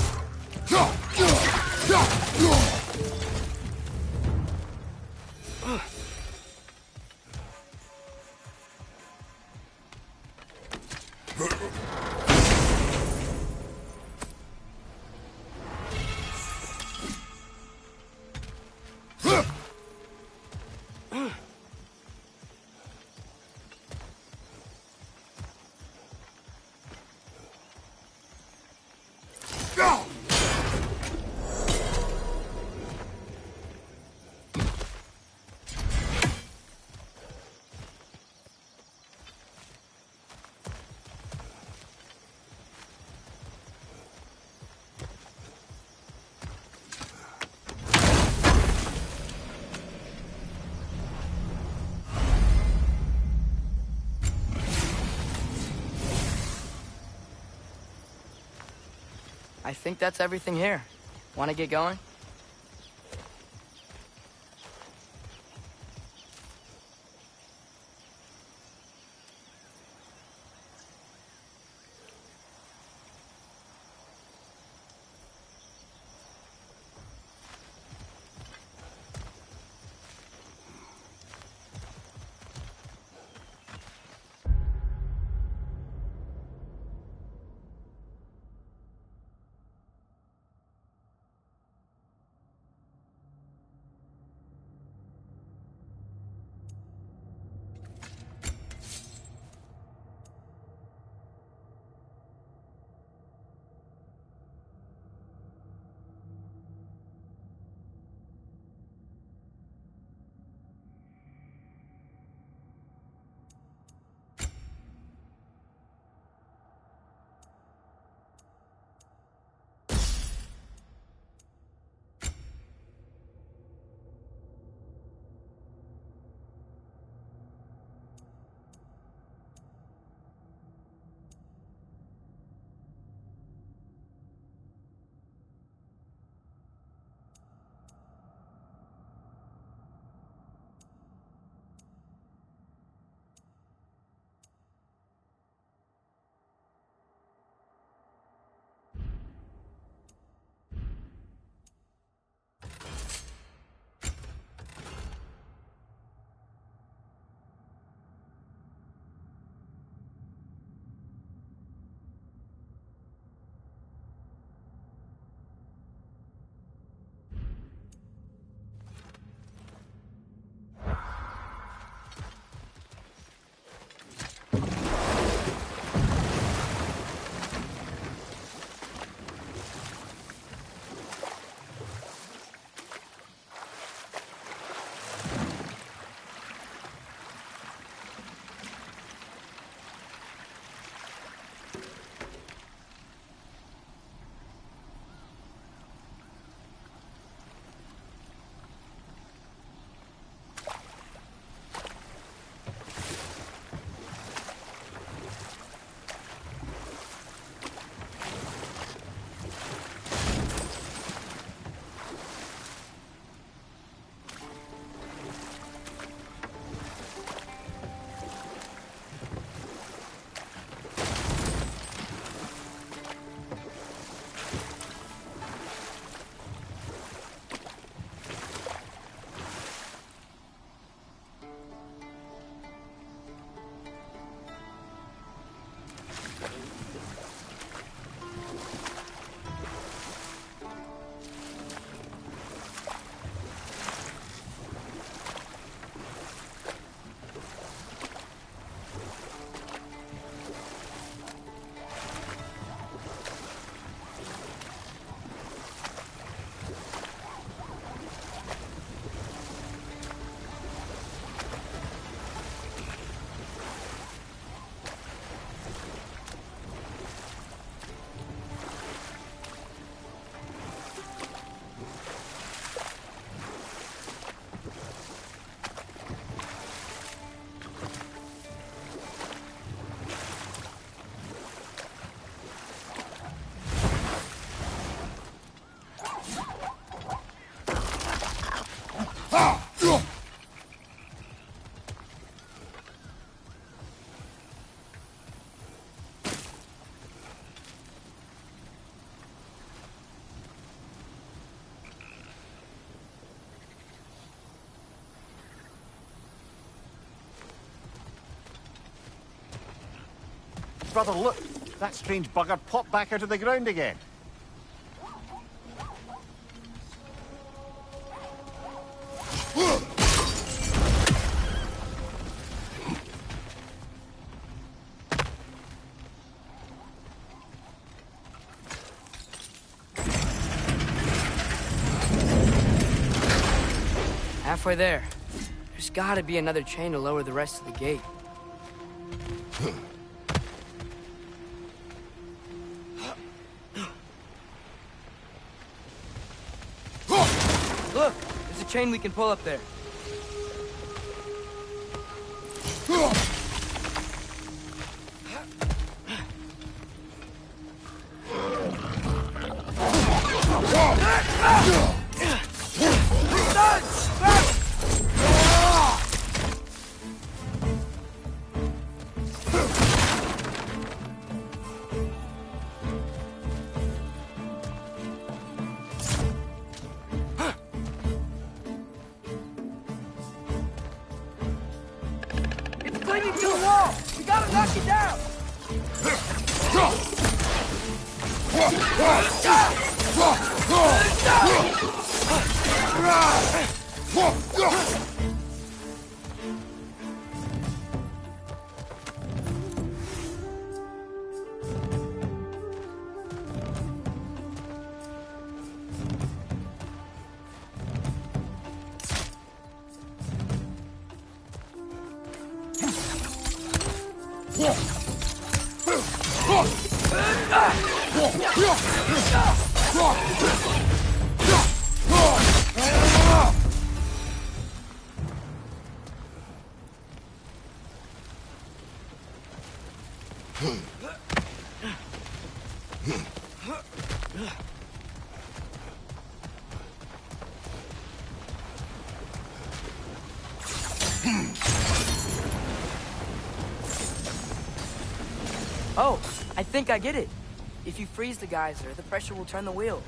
I think that's everything here. Want to get going? Brother, look! That strange bugger popped back out of the ground again. Halfway there. There's gotta be another chain to lower the rest of the gate. Look! There's a chain we can pull up there. Clinging to the wall! We gotta knock it down! Oh, I think I get it. If you freeze the geyser, the pressure will turn the wheel.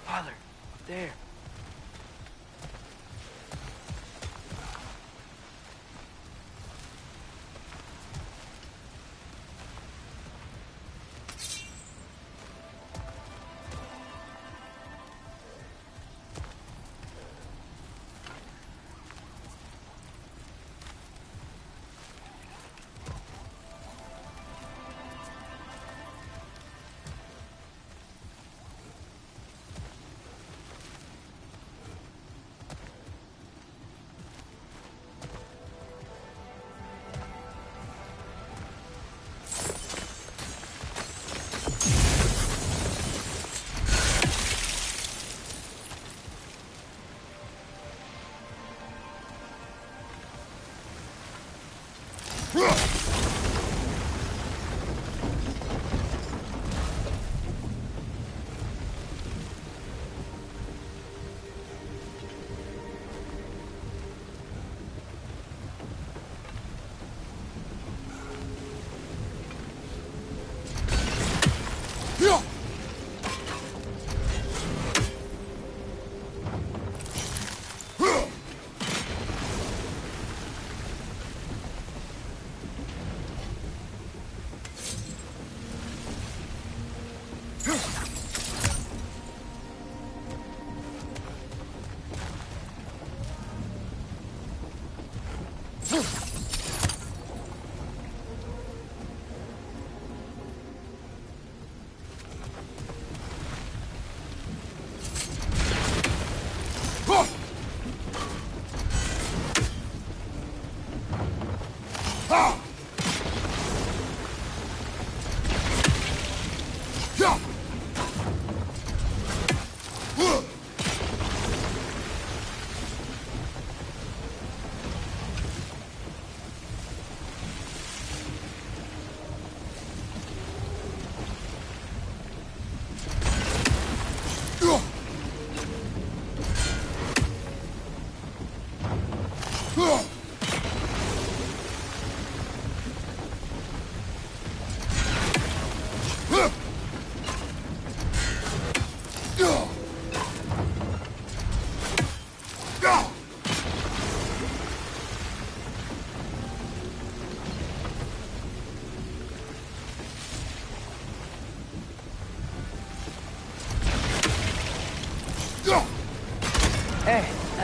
Father, up there.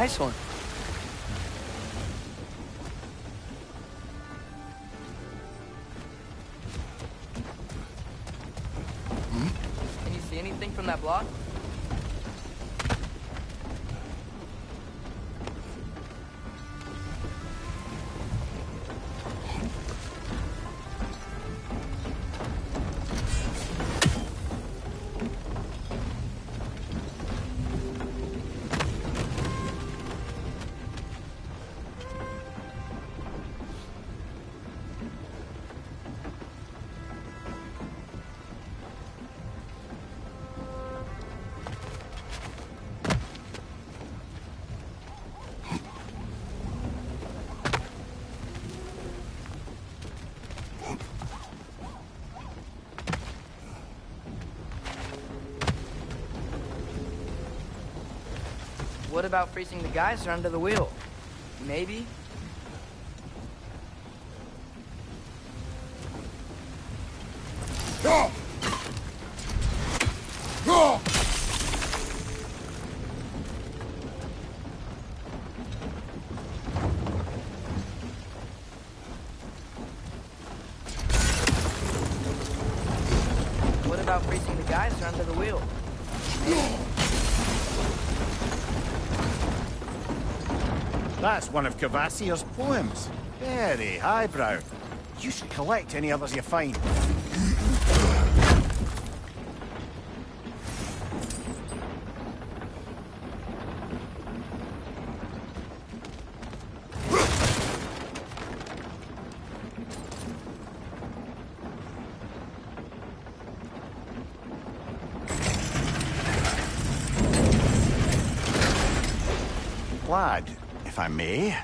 Nice one. Can you see anything from that block? What about freezing the geyser under the wheel? Maybe? What about freezing the geyser under the wheel? That's one of Cavassier's poems. Very highbrow. You should collect any others you find. Lad, if I may,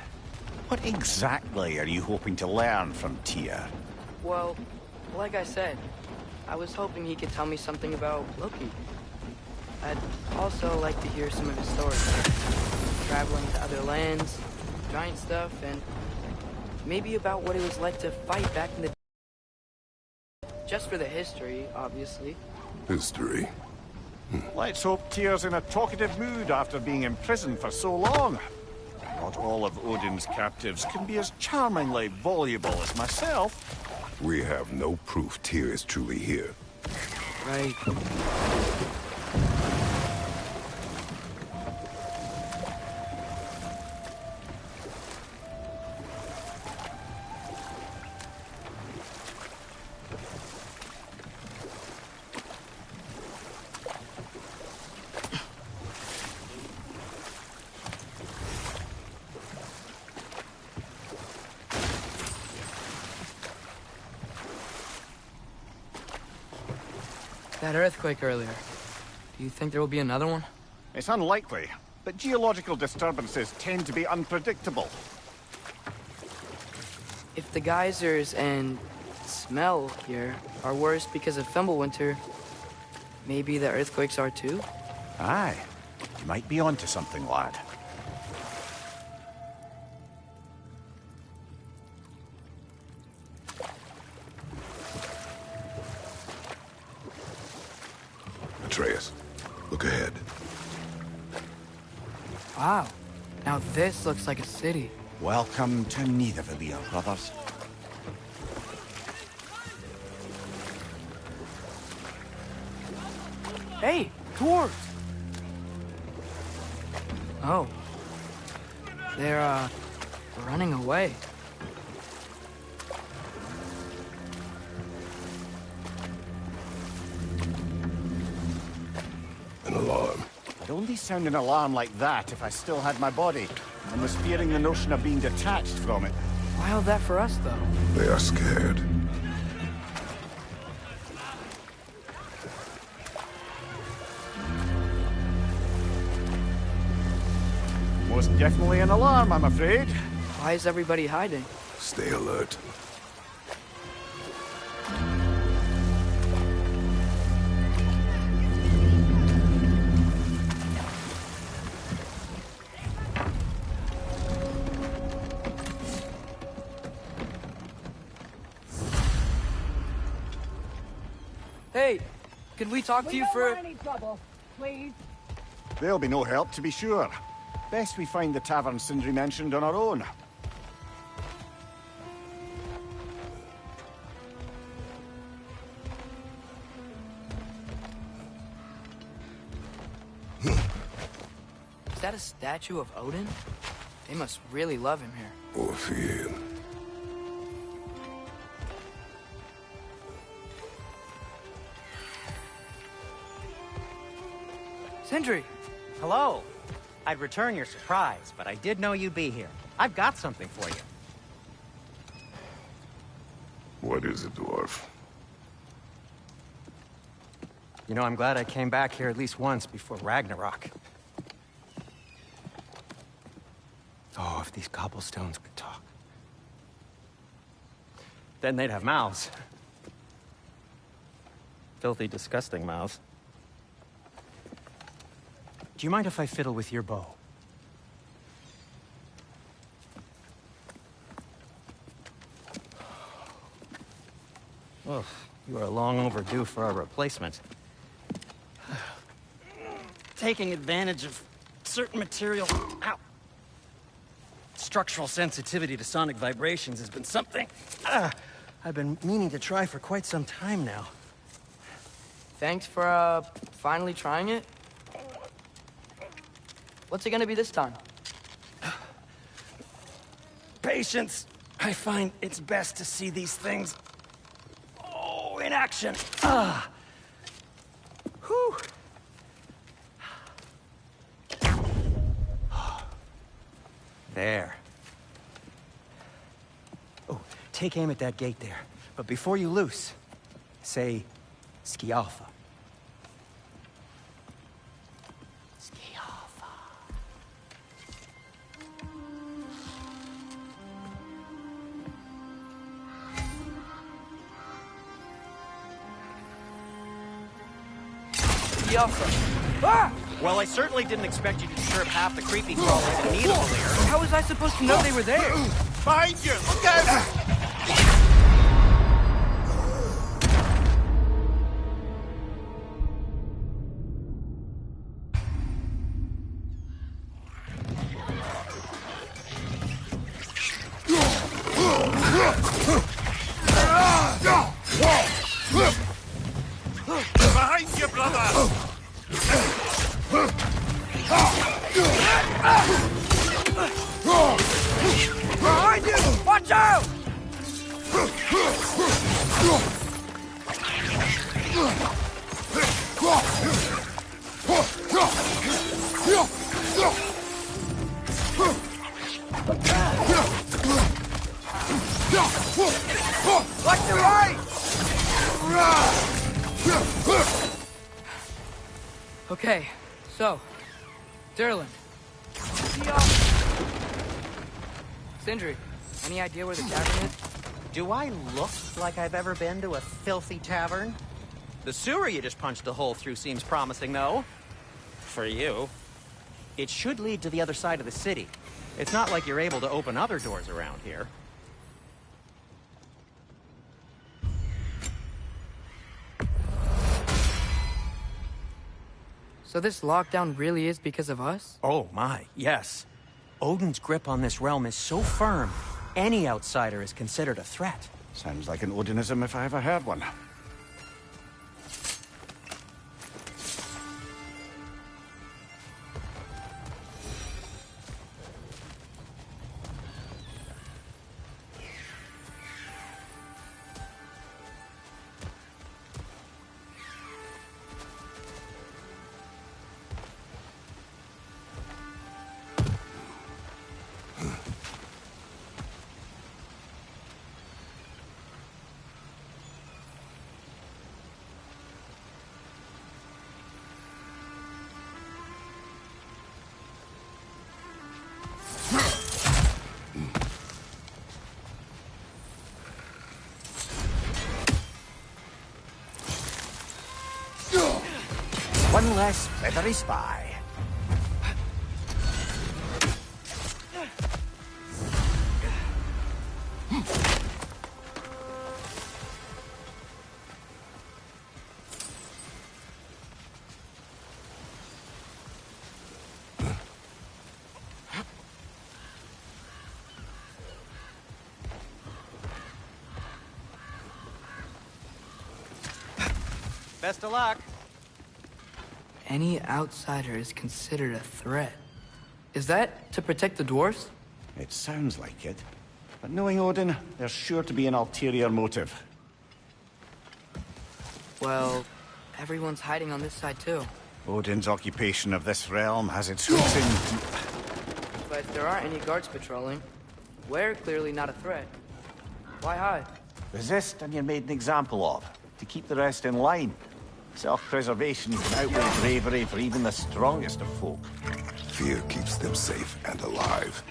what exactly are you hoping to learn from Tyr? Well, like I said, I was hoping he could tell me something about Loki. I'd also like to hear some of his stories. Traveling to other lands, giant stuff, and maybe about what it was like to fight back in the... Just for the history, obviously. History? Let's hope Tyr's in a talkative mood after being imprisoned for so long. Not all of Odin's captives can be as charmingly voluble as myself. We have no proof Tyr is truly here. Right. That earthquake earlier. Do you think there will be another one? It's unlikely, but geological disturbances tend to be unpredictable. If the geysers and smell here are worse because of Fimbulwinter, maybe the earthquakes are too? Aye. You might be onto something, lad. Atreus, look ahead. Wow. Now this looks like a city. Welcome to Nidavellir, brothers. Hey, dwarves! Oh. They're, running away. An alarm. I'd only sound an alarm like that if I still had my body, and was fearing the notion of being detached from it. Why all that for us, though? They are scared. Most definitely an alarm, I'm afraid. Why is everybody hiding? Stay alert. Hey, could we talk to you for... any trouble, please. There'll be no help, to be sure. Best we find the tavern Sindri mentioned on our own. Is that a statue of Odin? They must really love him here. Or fear him. Sindri! Hello. I'd return your surprise, but I did know you'd be here. I've got something for you. What is it, dwarf? You know, I'm glad I came back here at least once before Ragnarok. Oh, if these cobblestones could talk. Then they'd have mouths. Filthy, disgusting mouths. Do you mind if I fiddle with your bow? Oh, you are long overdue for a replacement. Taking advantage of certain material... Ow. Structural sensitivity to sonic vibrations has been something I've been meaning to try for quite some time now. Thanks for, finally trying it. What's it gonna be this time? Patience. I find it's best to see these things... Oh, in action. Whew. There. Oh, take aim at that gate there. But before you loose, say, Skialfa. Skialfa. Skialfa. Ah! Well, I certainly didn't expect you to disturb half the creepy crawlers in need of here. How was I supposed to know they were there? Behind you! Look out! Behind you, brother! Behind you! Watch out! Left to right! Okay, so, Durlin. Sindri, any idea where the tavern is? Do I look like I've ever been to a filthy tavern? The sewer you just punched a hole through seems promising, though. For you. It should lead to the other side of the city. It's not like you're able to open other doors around here. So this lockdown really is because of us? Oh my, yes. Odin's grip on this realm is so firm, any outsider is considered a threat. Sounds like an Odinism if I ever heard one. One less feathery spy. Best of luck. Any outsider is considered a threat. Is that to protect the dwarves? It sounds like it. But knowing Odin, there's sure to be an ulterior motive. Well, everyone's hiding on this side too. Odin's occupation of this realm has its roots in... But if there aren't any guards patrolling, we're clearly not a threat. Why hide? Resist and you're made an example of, to keep the rest in line. Self-preservation can outweigh bravery for even the strongest of folk. Fear keeps them safe and alive.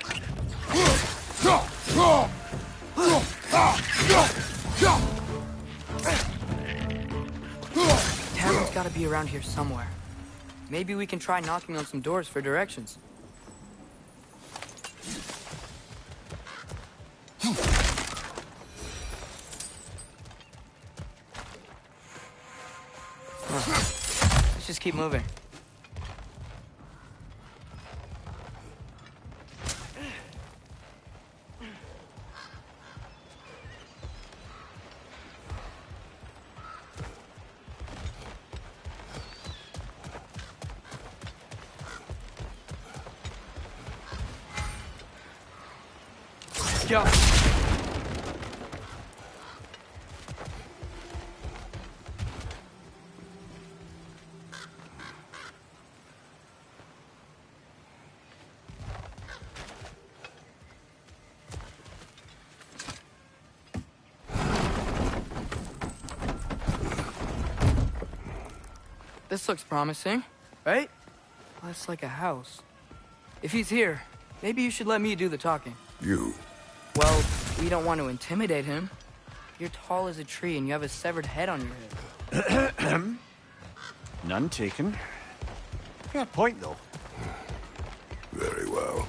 Tavern's gotta be around here somewhere. Maybe we can try knocking on some doors for directions. Let's just keep moving. Go. This looks promising, right? Well, that's like a house. If he's here, maybe you should let me do the talking. You? Well, we don't want to intimidate him. You're tall as a tree and you have a severed head on your head. None taken. Fair point, though. Very well.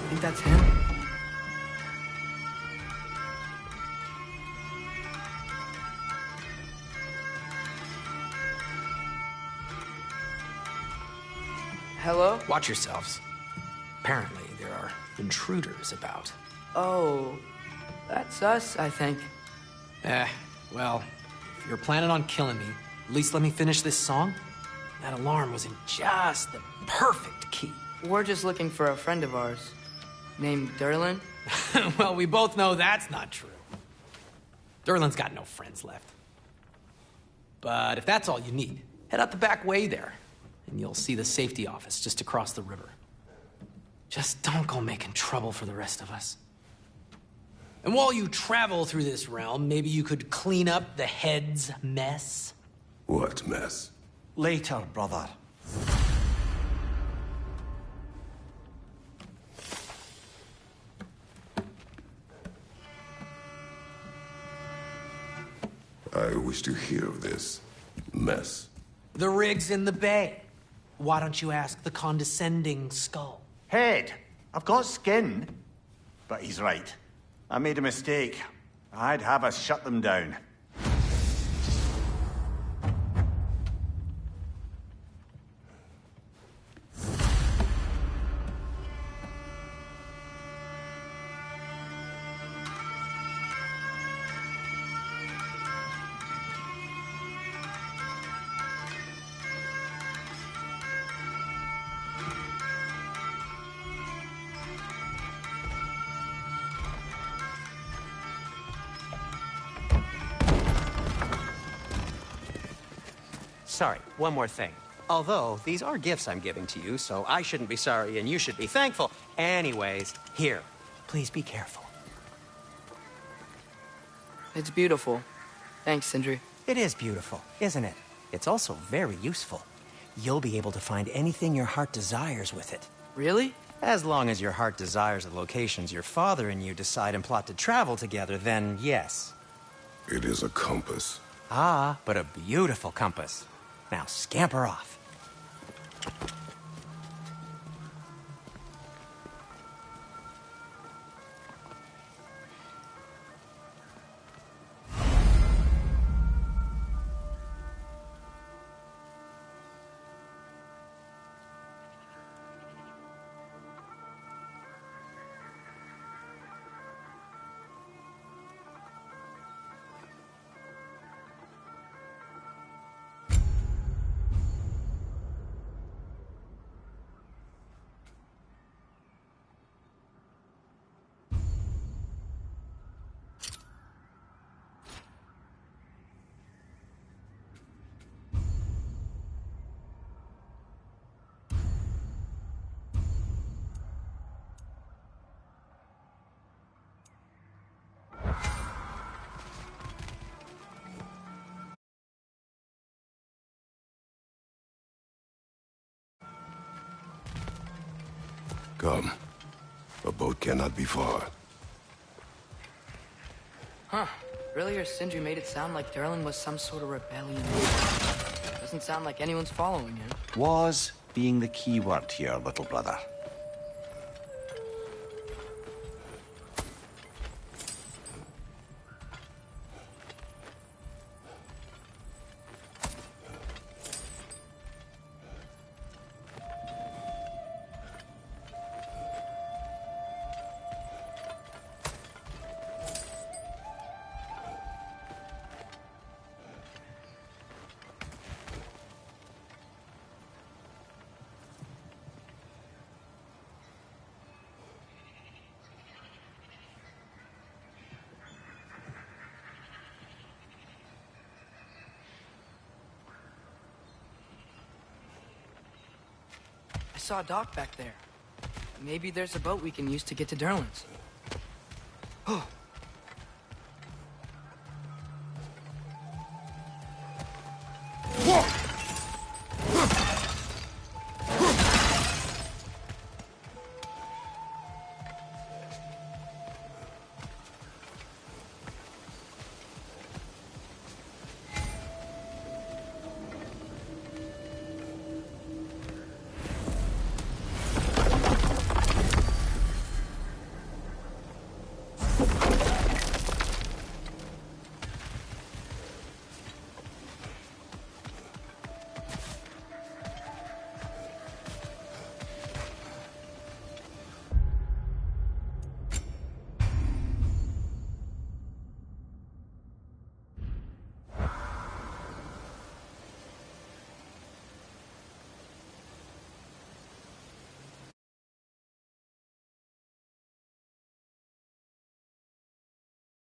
Think that's him? Hello? Watch yourselves. Apparently, there are intruders about. Oh, that's us, I think. Well, if you're planning on killing me, at least let me finish this song. That alarm was in just the perfect key. We're just looking for a friend of ours. Named Durlin? Well, we both know that's not true. Durlin's got no friends left. But if that's all you need, head out the back way there, and you'll see the safety office just across the river. Just don't go making trouble for the rest of us. And while you travel through this realm, maybe you could clean up the head's mess? What mess? Later, brother. I wish to hear of this mess. The rig's in the bay. Why don't you ask the condescending skull? Head. I've got skin. But he's right. I made a mistake. I'd have us shut them down. Sorry, one more thing. Although, these are gifts I'm giving to you, so I shouldn't be sorry and you should be thankful. Anyways, here. Please be careful. It's beautiful. Thanks, Sindri. It is beautiful, isn't it? It's also very useful. You'll be able to find anything your heart desires with it. Really? As long as your heart desires the locations your father and you decide and plot to travel together, then yes. It is a compass. Ah, but a beautiful compass. Now scamper off. Come. A boat cannot be far. Huh. Earlier, Sindri made it sound like Durlin was some sort of rebellion. Doesn't sound like anyone's following him. Was being the key word here, little brother. I saw a dock back there. Maybe there's a boat we can use to get to Durlin's. Oh,